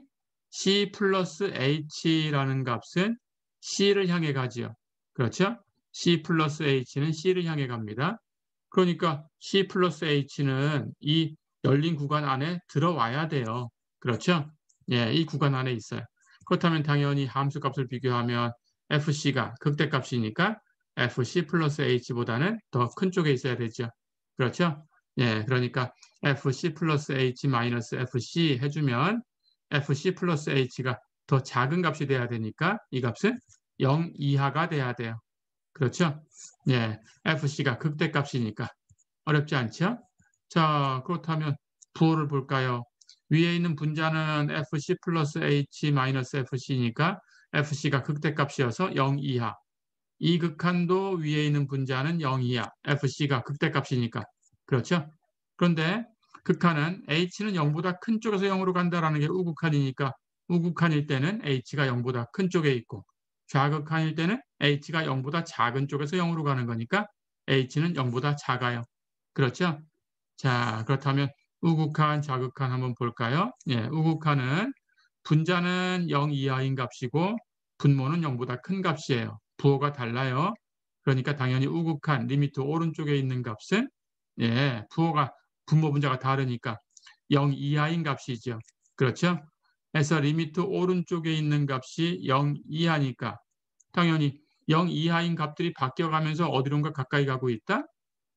c 플러스 h라는 값은 c를 향해 가지요. 그렇죠? c 플러스 h는 c를 향해 갑니다. 그러니까 c 플러스 h는 이 열린 구간 안에 들어와야 돼요. 그렇죠? 이 구간 안에 있어요. 그렇다면 당연히 함수값을 비교하면 fc가 극대값이니까 fc 플러스 h보다는 더 큰 쪽에 있어야 되죠. 그렇죠? 그러니까 fc 플러스 h 마이너스 fc 해주면 fc 플러스 h가 더 작은 값이 돼야 되니까 이 값은 0 이하가 돼야 돼요. 그렇죠? 예, FC가 극대값이니까. 어렵지 않죠? 자, 그렇다면 부호를 볼까요? 위에 있는 분자는 FC 플러스 H 마이너스 FC니까 FC가 극대값이어서 0 이하. 이 극한도 위에 있는 분자는 0 이하. FC가 극대값이니까. 그렇죠? 그런데 극한은 H는 0보다 큰 쪽에서 0으로 간다라는 게 우극한이니까 우극한일 때는 H가 0보다 큰 쪽에 있고 좌극한일 때는 H가 0보다 작은 쪽에서 0으로 가는 거니까 H는 0보다 작아요. 그렇죠? 자, 그렇다면 우극한, 좌극한 한번 볼까요? 예, 우극한은 분자는 0 이하인 값이고 분모는 0보다 큰 값이에요. 부호가 달라요. 그러니까 당연히 우극한 리미트 오른쪽에 있는 값은 예, 부호가 분모 분자가 다르니까 0 이하인 값이죠. 그렇죠? 그래서 리미트 오른쪽에 있는 값이 0 이하니까 당연히 0 이하인 값들이 바뀌어가면서 어디론가 가까이 가고 있다?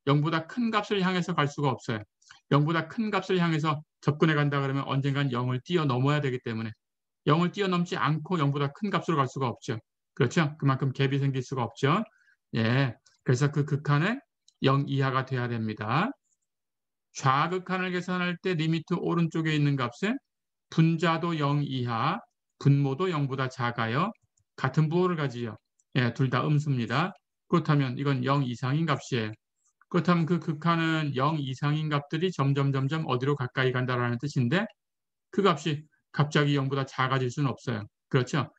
0보다 큰 값을 향해서 갈 수가 없어요. 0보다 큰 값을 향해서 접근해 간다 그러면 언젠간 0을 뛰어넘어야 되기 때문에 0을 뛰어넘지 않고 0보다 큰 값으로 갈 수가 없죠. 그렇죠? 그만큼 갭이 생길 수가 없죠. 예. 그래서 그 극한은 0 이하가 돼야 됩니다. 좌극한을 계산할 때 리미트 오른쪽에 있는 값은 분자도 0 이하, 분모도 0보다 작아요. 같은 부호를 가지요. 예, 둘 다 음수입니다. 그렇다면 이건 0 이상인 값이에요. 그렇다면 그 극한은 0 이상인 값들이 점점 어디로 가까이 간다라는 뜻인데 그 값이 갑자기 0보다 작아질 수는 없어요. 그렇죠?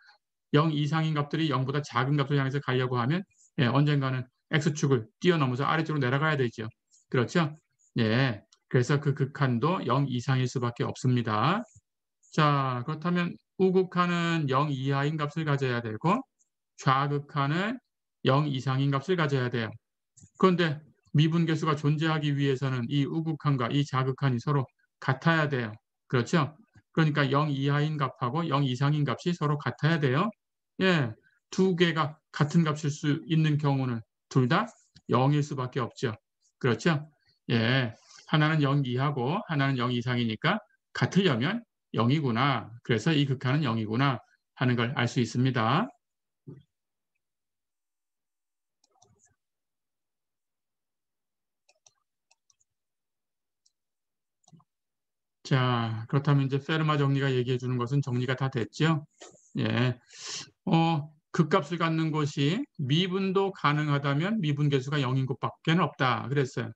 0 이상인 값들이 0보다 작은 값을 향해서 가려고 하면 예, 언젠가는 x축을 뛰어넘어서 아래쪽으로 내려가야 되죠. 그렇죠? 예. 그래서 그 극한도 0 이상일 수밖에 없습니다. 자, 그렇다면 우극한은 0 이하인 값을 가져야 되고 좌극한은 0 이상인 값을 가져야 돼요. 그런데 미분계수가 존재하기 위해서는 이 우극한과 이 좌극한이 서로 같아야 돼요. 그렇죠? 그러니까 0 이하인 값하고 0 이상인 값이 서로 같아야 돼요. 예, 두 개가 같은 값일 수 있는 경우는 둘 다 0일 수밖에 없죠. 그렇죠? 예, 하나는 0 이하고 하나는 0 이상이니까 같으려면 0이구나. 그래서 이 극한은 0이구나 하는 걸 알 수 있습니다. 자, 그렇다면 이제 페르마 정리가 얘기해 주는 것은 정리가 다 됐죠? 예. 극값을 갖는 곳이 미분도 가능하다면 미분계수가 0인 곳밖에 없다. 그랬어요.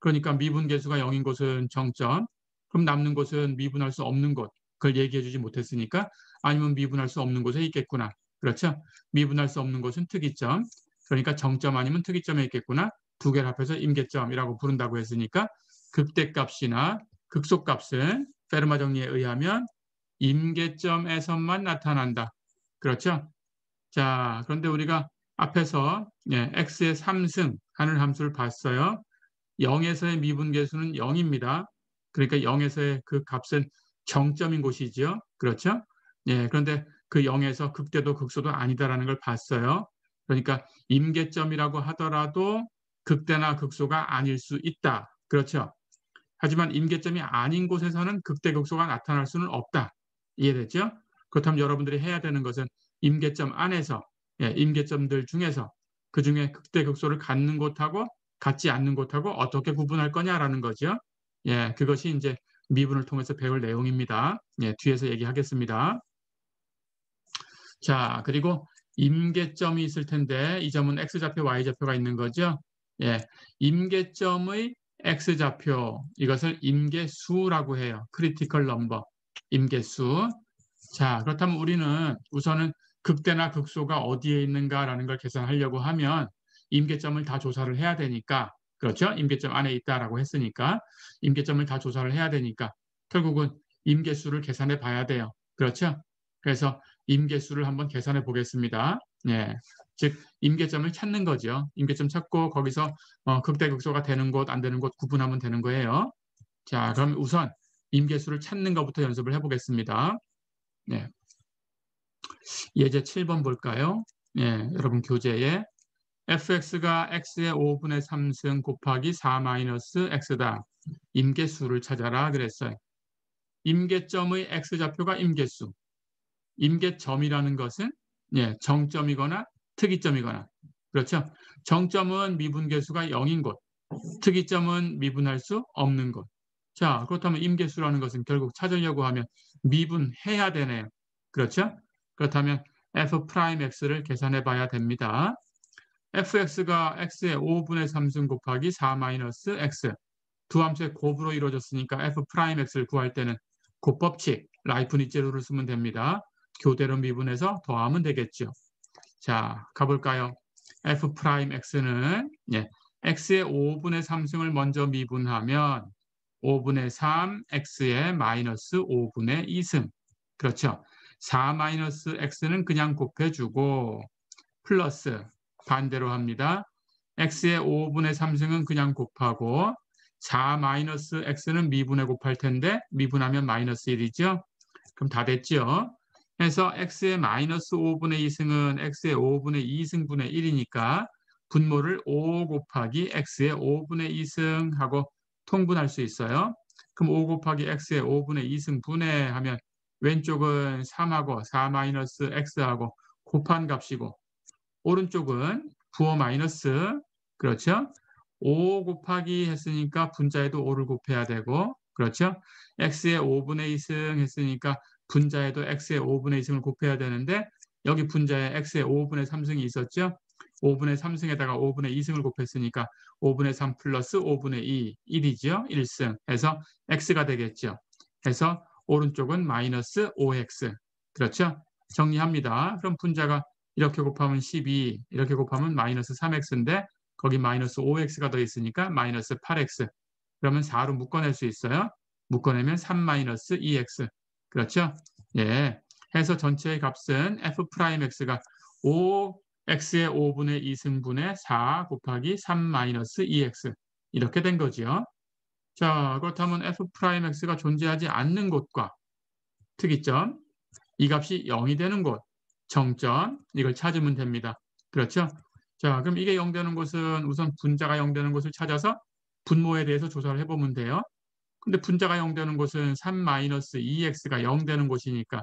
그러니까 미분계수가 0인 곳은 정점, 그럼 남는 곳은 미분할 수 없는 곳. 그걸 얘기해 주지 못했으니까 아니면 미분할 수 없는 곳에 있겠구나. 그렇죠? 미분할 수 없는 곳은 특이점. 그러니까 정점 아니면 특이점에 있겠구나. 두 개를 합해서 임계점이라고 부른다고 했으니까 극대값이나 극소값은 페르마 정리에 의하면 임계점에서만 나타난다. 그렇죠? 자, 그런데 우리가 앞에서 x의 3승 하는 함수를 봤어요. 0에서의 미분계수는 0입니다. 그러니까 0에서의 그 값은 정점인 곳이죠. 그렇죠? 예, 그런데 그 0에서 극대도 극소도 아니다라는 걸 봤어요. 그러니까 임계점이라고 하더라도 극대나 극소가 아닐 수 있다. 그렇죠? 하지만 임계점이 아닌 곳에서는 극대극소가 나타날 수는 없다. 이해됐죠? 그렇다면 여러분들이 해야 되는 것은 임계점 안에서 임계점들 중에서 그중에 극대극소를 갖는 곳하고 갖지 않는 곳하고 어떻게 구분할 거냐라는 거죠. 예, 그것이 이제 미분을 통해서 배울 내용입니다. 예, 뒤에서 얘기하겠습니다. 자, 그리고 임계점이 있을 텐데 이 점은 x좌표, y좌표가 있는 거죠. 예, 임계점의 x좌표 이것을 임계수라고 해요. 크리티컬 넘버 임계수. 자, 그렇다면 우리는 우선은 극대나 극소가 어디에 있는가라는 걸 계산하려고 하면 임계점을 다 조사를 해야 되니까 그렇죠? 임계점 안에 있다라고 했으니까 임계점을 다 조사를 해야 되니까 결국은 임계수를 계산해 봐야 돼요. 그렇죠? 그래서 임계수를 한번 계산해 보겠습니다. 예. 즉 임계점을 찾는 거죠. 임계점 찾고 거기서 극대극소가 되는 곳, 안 되는 곳 구분하면 되는 거예요. 자, 그럼 우선 임계수를 찾는 것부터 연습을 해보겠습니다. 네. 예제 7번 볼까요? 예, 여러분 교재에 fx가 x의 5분의 3승 곱하기 4-x다. 임계수를 찾아라 그랬어요. 임계점의 x좌표가 임계수. 임계점이라는 것은 예, 정점이거나 특이점이거나. 그렇죠? 정점은 미분계수가 0인 곳, 특이점은 미분할 수 없는 곳. 자, 그렇다면 임계수라는 것은 결국 찾으려고 하면 미분해야 되네요. 그렇죠? 그렇다면 f'x를 계산해 봐야 됩니다. fx가 x의 5분의 3승 곱하기 4 마이너스 x. 두 함수의 곱으로 이루어졌으니까 f'x를 구할 때는 곱법칙, 라이프니츠 룰을 쓰면 됩니다. 교대로 미분해서 더하면 되겠죠. 자, 가볼까요? f'x는 x의 5분의 3승을 먼저 미분하면 5분의 3 x의 마이너스 5분의 2승. 그렇죠. 4 마이너스 x는 그냥 곱해주고 플러스 반대로 합니다. x의 5분의 3승은 그냥 곱하고 4 마이너스 x는 미분에 곱할 텐데 미분하면 마이너스 1이죠. 그럼 다 됐죠. 그래서 x의 마이너스 5분의 2승은 x의 5분의 2승분의 1이니까 분모를 5 곱하기 x의 5분의 2승 하고 통분할 수 있어요. 그럼 5 곱하기 x의 5분의 2승 분해하면 왼쪽은 3하고 4 마이너스 x하고 곱한 값이고 오른쪽은 부호 마이너스 그렇죠? 5 곱하기 했으니까 분자에도 5를 곱해야 되고 그렇죠? x의 5분의 2승 했으니까 분자에도 x의 5분의 2승을 곱해야 되는데 여기 분자에 x의 5분의 3승이 있었죠? 5분의 3승에다가 5분의 2승을 곱했으니까 5분의 3 플러스 5분의 2, 1이죠? 1승 해서 x가 되겠죠? 해서 오른쪽은 마이너스 5x 그렇죠? 정리합니다. 그럼 분자가 이렇게 곱하면 12, 이렇게 곱하면 마이너스 3x인데 거기 마이너스 5x가 더 있으니까 마이너스 8x. 그러면 4로 묶어낼 수 있어요. 묶어내면 3 마이너스 2x. 그렇죠? 예. 해서 전체의 값은 f'x가 5x의 5분의 2승분의 4 곱하기 3 마이너스 2x. 이렇게 된 거죠. 자, 그렇다면 f'x가 존재하지 않는 곳과 특이점, 이 값이 0이 되는 곳, 정점, 이걸 찾으면 됩니다. 그렇죠? 자, 그럼 이게 0 되는 곳은 우선 분자가 0 되는 곳을 찾아서 분모에 대해서 조사를 해보면 돼요. 근데 분자가 0 되는 곳은 3-2x가 0 되는 곳이니까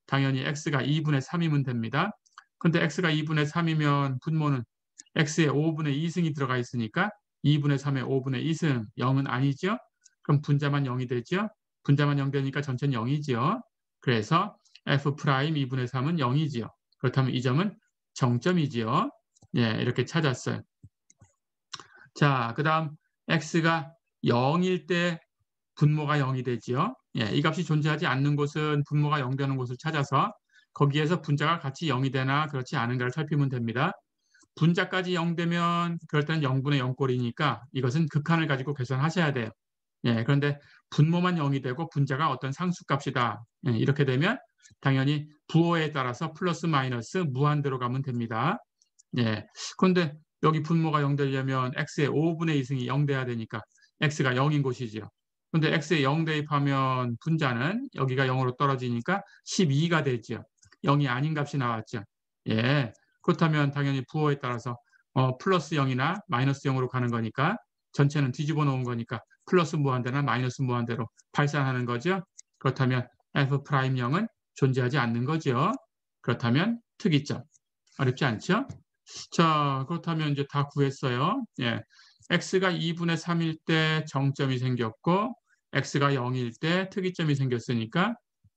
당연히 x가 2분의 3이면 됩니다. 근데 x가 2분의 3이면 분모는 x의 5분의 2승이 들어가 있으니까 2분의 3의 5분의 2승 0은 아니죠? 그럼 분자만 0이 되죠? 분자만 0 되니까 전체는 0이죠. 그래서 f' 2분의 3은 0이지요. 그렇다면 이 점은 정점이지요. 예, 이렇게 찾았어요. 자, 그 다음 x가 0일 때 분모가 0이 되지요. 예, 이 값이 존재하지 않는 곳은 분모가 0 되는 곳을 찾아서 거기에서 분자가 같이 0이 되나 그렇지 않은가를 살피면 됩니다. 분자까지 0 되면 그럴 때는 0분의 0꼴이니까 이것은 극한을 가지고 계산하셔야 돼요. 예, 그런데 분모만 0이 되고 분자가 어떤 상수값이다. 예, 이렇게 되면 당연히 부호에 따라서 플러스 마이너스 무한대로 가면 됩니다. 예, 그런데 여기 분모가 0 되려면 x의 5분의 2승이 0 돼야 되니까 x가 0인 곳이죠. 근데 x에 0 대입하면 분자는 여기가 0으로 떨어지니까 12가 되죠. 0이 아닌 값이 나왔죠. 예, 그렇다면 당연히 부호에 따라서 플러스 0이나 마이너스 0으로 가는 거니까 전체는 뒤집어 놓은 거니까 플러스 무한대나 마이너스 무한대로 발산하는 거죠. 그렇다면 f'0은 존재하지 않는 거죠. 그렇다면 특이점. 어렵지 않죠? 자, 그렇다면 이제 다 구했어요. 예. x가 2분의 3일 때 정점이 생겼고 x가 0일 때 특이점이 생겼으니까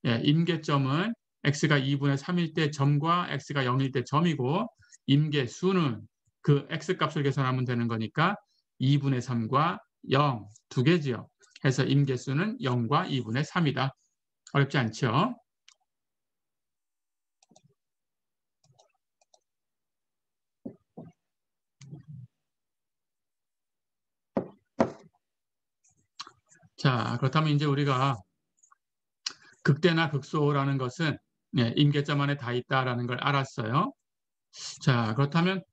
예, 임계점은 x가 2분의 3일 때 점과 x가 0일 때 점이고 임계수는 그 x값을 계산하면 되는 거니까 2분의 3과 0 두 개지요. 해서 임계수는 0과 2분의 3이다. 어렵지 않죠? 자, 그렇다면 이제 우리가 극대나 극소라는 것은 임계점 안에 다 있다라는 걸 알았어요. 자, 그렇다면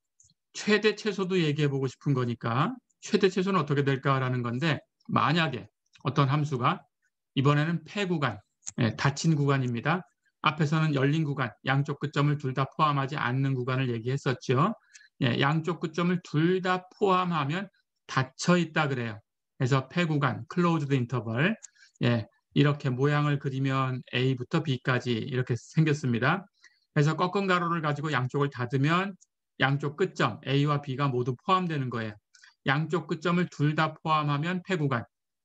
최대 최소도 얘기해 보고 싶은 거니까 최대 최소는 어떻게 될까라는 건데 만약에 어떤 함수가 이번에는 폐구간, 닫힌 구간입니다. 앞에서는 열린 구간, 양쪽 끝점을 둘 다 포함하지 않는 구간을 얘기했었죠. 양쪽 끝점을 둘 다 포함하면 닫혀 있다 그래요. 그래서 폐구간, closed interval, 이렇게 모양을 그리면 A부터 B까지 이렇게 생겼습니다. 그래서 꺾은 가로를 가지고 양쪽을 닫으면 양쪽 끝점 A와 B가 모두 포함되는 거예요. 양쪽 끝점을 둘 다 포함하면 폐구간,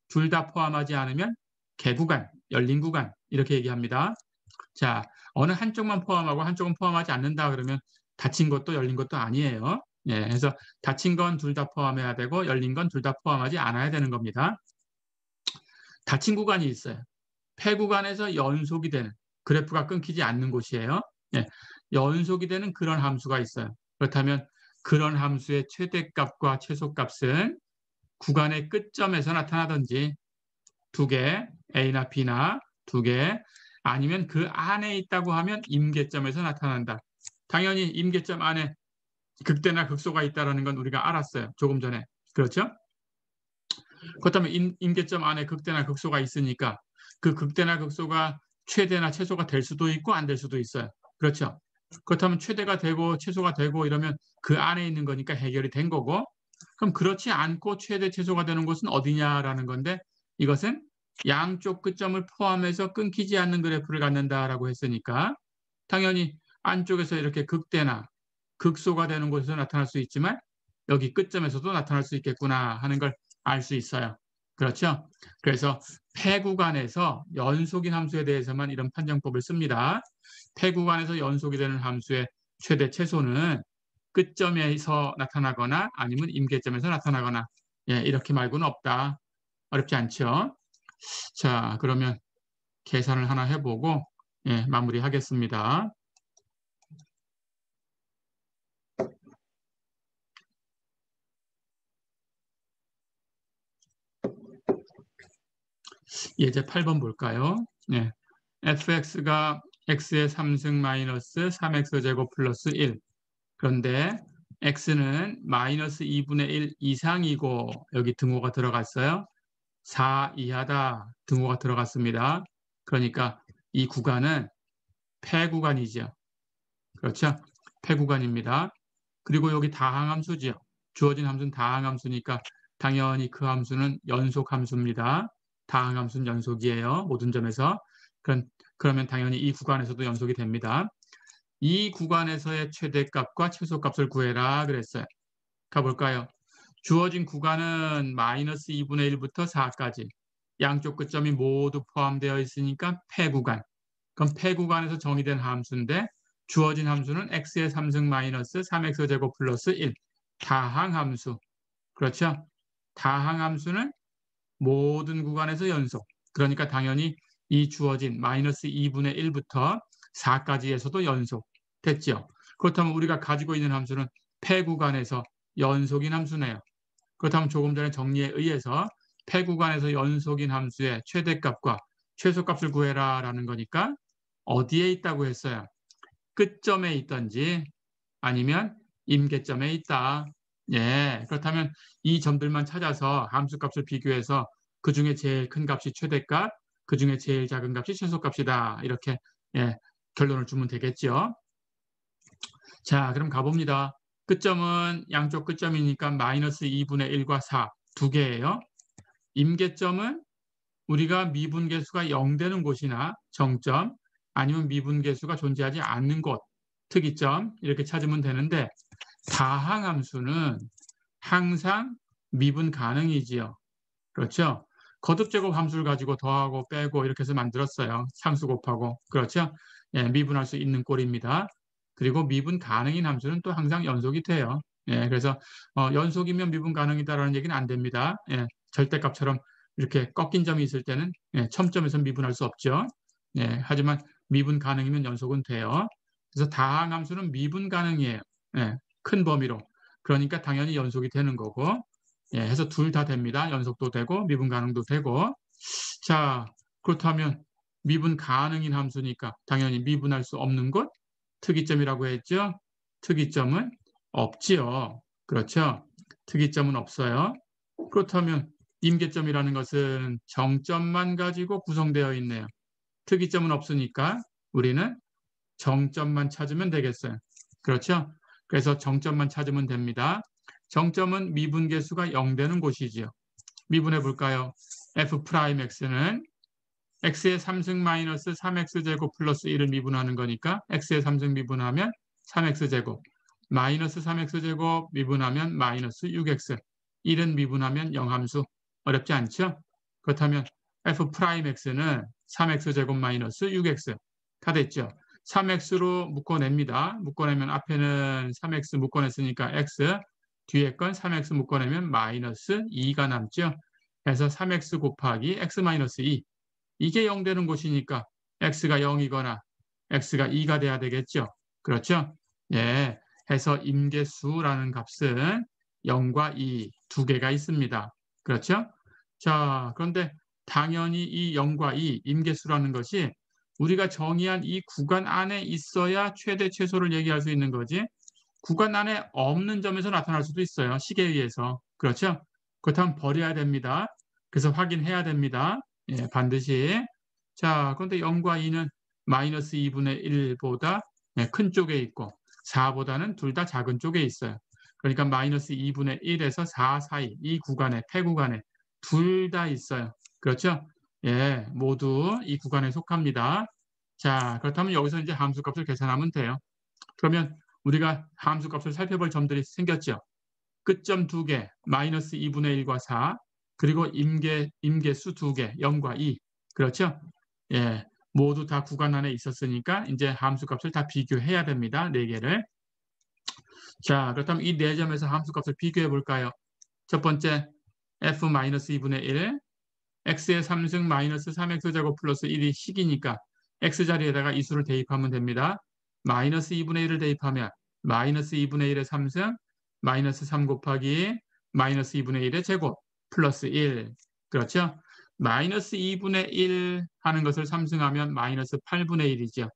둘 다 포함하지 않으면 개구간, 열린 구간 이렇게 얘기합니다. 자, 어느 한쪽만 포함하고 한쪽은 포함하지 않는다 그러면 닫힌 것도 열린 것도 아니에요. 예, 그래서 닫힌 건 둘 다 포함해야 되고 열린 건 둘 다 포함하지 않아야 되는 겁니다. 닫힌 구간이 있어요. 폐구간에서 연속이 되는 그래프가 끊기지 않는 곳이에요. 예, 연속이 되는 그런 함수가 있어요. 그렇다면 그런 함수의 최대값과 최소값은 구간의 끝점에서 나타나든지 두 개, A나 B나 두 개, 아니면 그 안에 있다고 하면 임계점에서 나타난다. 당연히 임계점 안에 극대나 극소가 있다는 건 우리가 알았어요. 조금 전에. 그렇죠? 그렇다면 임계점 안에 극대나 극소가 있으니까 그 극대나 극소가 최대나 최소가 될 수도 있고 안 될 수도 있어요. 그렇죠? 그렇다면 최대가 되고 최소가 되고 이러면 그 안에 있는 거니까 해결이 된 거고, 그럼 그렇지 않고 최대 최소가 되는 곳은 어디냐라는 건데, 이것은 양쪽 끝점을 포함해서 끊기지 않는 그래프를 갖는다라고 했으니까 당연히 안쪽에서 이렇게 극대나 극소가 되는 곳에서 나타날 수 있지만 여기 끝점에서도 나타날 수 있겠구나 하는 걸 알 수 있어요. 그렇죠? 그래서 폐구간에서 연속인 함수에 대해서만 이런 판정법을 씁니다. 폐구간에서 연속이 되는 함수의 최대 최소는 끝점에서 나타나거나 아니면 임계점에서 나타나거나, 예, 이렇게 말고는 없다. 어렵지 않죠? 자, 그러면 계산을 하나 해보고, 예, 마무리하겠습니다. 예제 8번 볼까요? 예, fx가 x의 3승 마이너스 3x 제곱 플러스 1. 그런데 x는 마이너스 2분의 1 이상이고 여기 등호가 들어갔어요. 4 이하다 등호가 들어갔습니다. 그러니까 이 구간은 폐구간이죠. 그렇죠? 폐구간입니다. 그리고 여기 다항함수죠. 주어진 함수는 다항함수니까 당연히 그 함수는 연속함수입니다. 다항함수는 연속이에요. 모든 점에서. 그러면 당연히 이 구간에서도 연속이 됩니다. 이 구간에서의 최대값과 최소값을 구해라 그랬어요. 가볼까요? 주어진 구간은 마이너스 2분의 1부터 4까지 양쪽 끝점이 모두 포함되어 있으니까 폐구간. 그럼 폐구간에서 정의된 함수인데 주어진 함수는 x의 3승 마이너스 3x 제곱 플러스 1. 다항함수. 그렇죠? 다항함수는 모든 구간에서 연속. 그러니까 당연히 이 주어진 마이너스 2분의 1부터 4까지에서도 연속. 됐죠? 그렇다면 우리가 가지고 있는 함수는 폐구간에서 연속인 함수네요. 그렇다면 조금 전에 정리에 의해서 폐구간에서 연속인 함수의 최대값과 최소값을 구해라라는 거니까 어디에 있다고 했어요? 끝점에 있든지 아니면 임계점에 있다. 예, 그렇다면 이 점들만 찾아서 함수값을 비교해서 그 중에 제일 큰 값이 최대값, 그 중에 제일 작은 값이 최소값이다. 이렇게, 예, 결론을 주면 되겠죠. 자, 그럼 가봅니다. 끝점은 양쪽 끝점이니까 마이너스 2분의 1과 4 두 개예요. 임계점은 우리가 미분계수가 0 되는 곳이나 정점 아니면 미분계수가 존재하지 않는 곳, 특이점 이렇게 찾으면 되는데 다항함수는 항상 미분 가능이지요. 그렇죠? 거듭제곱 함수를 가지고 더하고 빼고 이렇게 해서 만들었어요. 상수 곱하고. 그렇죠? 예, 미분할 수 있는 꼴입니다. 그리고 미분 가능인 함수는 또 항상 연속이 돼요. 예, 그래서 연속이면 미분 가능이다라는 얘기는 안 됩니다. 예, 절대값처럼 이렇게 꺾인 점이 있을 때는 예, 첨점에서 미분할 수 없죠. 예, 하지만 미분 가능이면 연속은 돼요. 그래서 다항함수는 미분 가능이에요. 예, 큰 범위로. 그러니까 당연히 연속이 되는 거고, 예, 해서 둘 다 됩니다. 연속도 되고 미분 가능도 되고. 자, 그렇다면 미분 가능인 함수니까 당연히 미분할 수 없는 곳 특이점이라고 했죠. 특이점은 없지요. 그렇죠? 특이점은 없어요. 그렇다면 임계점이라는 것은 정점만 가지고 구성되어 있네요. 특이점은 없으니까 우리는 정점만 찾으면 되겠어요. 그렇죠? 그래서 정점만 찾으면 됩니다. 정점은 미분계수가 0 되는 곳이지요. 미분해 볼까요? f'x는 x의 3승 마이너스 3x제곱 플러스 1을 미분하는 거니까 x의 3승 미분하면 3x제곱 마이너스 3x제곱 미분하면 마이너스 6x 1은 미분하면 0함수 어렵지 않죠? 그렇다면 f'x는 3x제곱 마이너스 6x 다 됐죠? 3x로 묶어냅니다. 묶어내면 앞에는 3x 묶어냈으니까 x 뒤에 건 3x 묶어내면 마이너스 2가 남죠. 그래서 3x 곱하기 x 마이너스 2 이게 0 되는 곳이니까 x가 0이거나 x가 2가 돼야 되겠죠. 그렇죠? 예, 해서 임계수라는 값은 0과 2 두 개가 있습니다. 그렇죠? 자, 그런데 당연히 이 0과 2 임계수라는 것이 우리가 정의한 이 구간 안에 있어야 최대 최소를 얘기할 수 있는 거지. 구간 안에 없는 점에서 나타날 수도 있어요. 식에 의해서. 그렇죠? 그렇다면 버려야 됩니다. 그래서 확인해야 됩니다. 예, 반드시. 자, 그런데 0과 2는 마이너스 2분의 1보다 큰 쪽에 있고 4보다는 둘 다 작은 쪽에 있어요. 그러니까 마이너스 2분의 1에서 4 사이 이 구간에 폐 구간에 둘 다 있어요. 그렇죠? 예, 모두 이 구간에 속합니다. 자, 그렇다면 여기서 이제 함수값을 계산하면 돼요. 그러면 우리가 함수값을 살펴볼 점들이 생겼죠. 끝점 2개, 마이너스 2분의 1과 4, 그리고 임계수 2개, 0과 2. 그렇죠? 예, 모두 다 구간 안에 있었으니까 이제 함수값을 다 비교해야 됩니다. 4개를. 자, 그렇다면 이 4점에서 함수값을 비교해 볼까요? 첫 번째, f-2분의 1, x의 3승 마이너스 3x제곱 플러스 1이 식이니까 x자리에다가 이 수를 대입하면 됩니다. 마이너스 2분의 1을 대입하면 마이너스 2분의 1의 3승 마이너스 3 곱하기 마이너스 2분의 1의 제곱 플러스 1. 그렇죠? 마이너스 2분의 1 하는 것을 3승하면 마이너스 8분의 1이죠.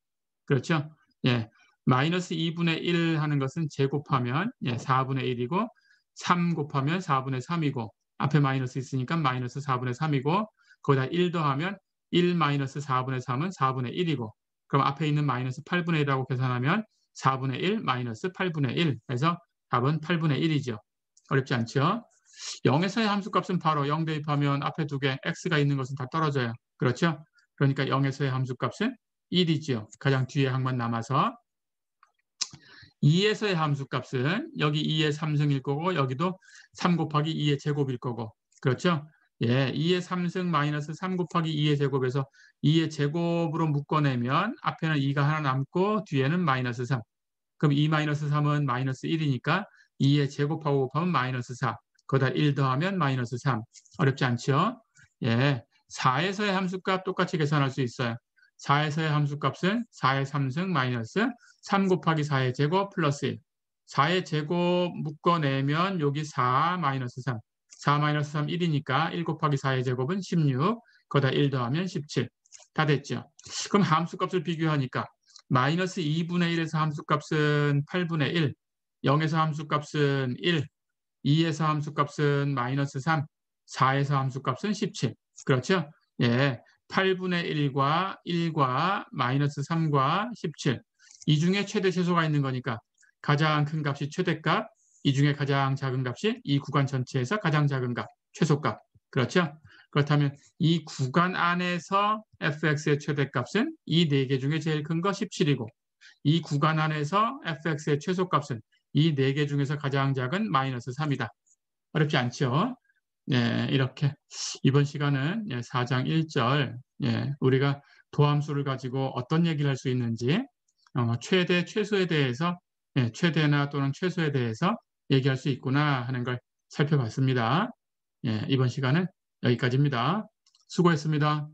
그렇죠? 예. 마이너스 2분의 1 하는 것은 제곱하면 4분의 1이고 3 곱하면 4분의 3이고 앞에 마이너스 있으니까 마이너스 4분의 3이고 거기다 1 더하면 1 마이너스 4분의 3은 4분의 1이고 그럼 앞에 있는 마이너스 8분의 1이라고 계산하면 4분의 1 마이너스 8분의 1 해서 답은 8분의 1이죠. 어렵지 않죠? 0에서의 함수값은 바로 0 대입하면 앞에 두 개 x가 있는 것은 다 떨어져요. 그렇죠? 그러니까 0에서의 함수값은 1이죠. 가장 뒤에 항만 남아서 2에서의 함수값은 여기 2의 3승일 거고 여기도 3 곱하기 2의 제곱일 거고 그렇죠? 예, 2의 3승 마이너스 3 곱하기 2의 제곱에서 2의 제곱으로 묶어내면 앞에는 2가 하나 남고 뒤에는 마이너스 3. 그럼 2 마이너스 3은 마이너스 1이니까 2의 제곱하고 곱하면 마이너스 4. 거기다 1 더하면 마이너스 3. 어렵지 않죠? 예, 4에서의 함수값 똑같이 계산할 수 있어요. 4에서의 함수값은 4의 3승 마이너스 3 곱하기 4의 제곱 플러스 1. 4의 제곱 묶어내면 여기 4 마이너스 3. 4 마이너스 3, 1이니까 1 곱하기 4의 제곱은 16. 거기다 1 더하면 17. 다 됐죠. 그럼 함수값을 비교하니까 마이너스 2분의 1에서 함수값은 8분의 1. 0에서 함수값은 1. 2에서 함수값은 마이너스 3. 4에서 함수값은 17. 그렇죠? 예. 8분의 1과 마이너스 3과 17. 이 중에 최대 최소가 있는 거니까 가장 큰 값이 최대값, 이 중에 가장 작은 값이 이 구간 전체에서 가장 작은 값, 최소값. 그렇죠? 그렇다면 이 구간 안에서 fx의 최대값은 이 4개 중에 제일 큰 거 17이고 이 구간 안에서 fx의 최소값은 이 4개 중에서 가장 작은 마이너스 3이다. 어렵지 않죠? 예, 이렇게 이번 시간은 4장 1절 우리가 도함수를 가지고 어떤 얘기를 할 수 있는지 최대, 최소에 대해서 최대나 또는 최소에 대해서 얘기할 수 있구나 하는 걸 살펴봤습니다. 이번 시간은 여기까지입니다. 수고했습니다.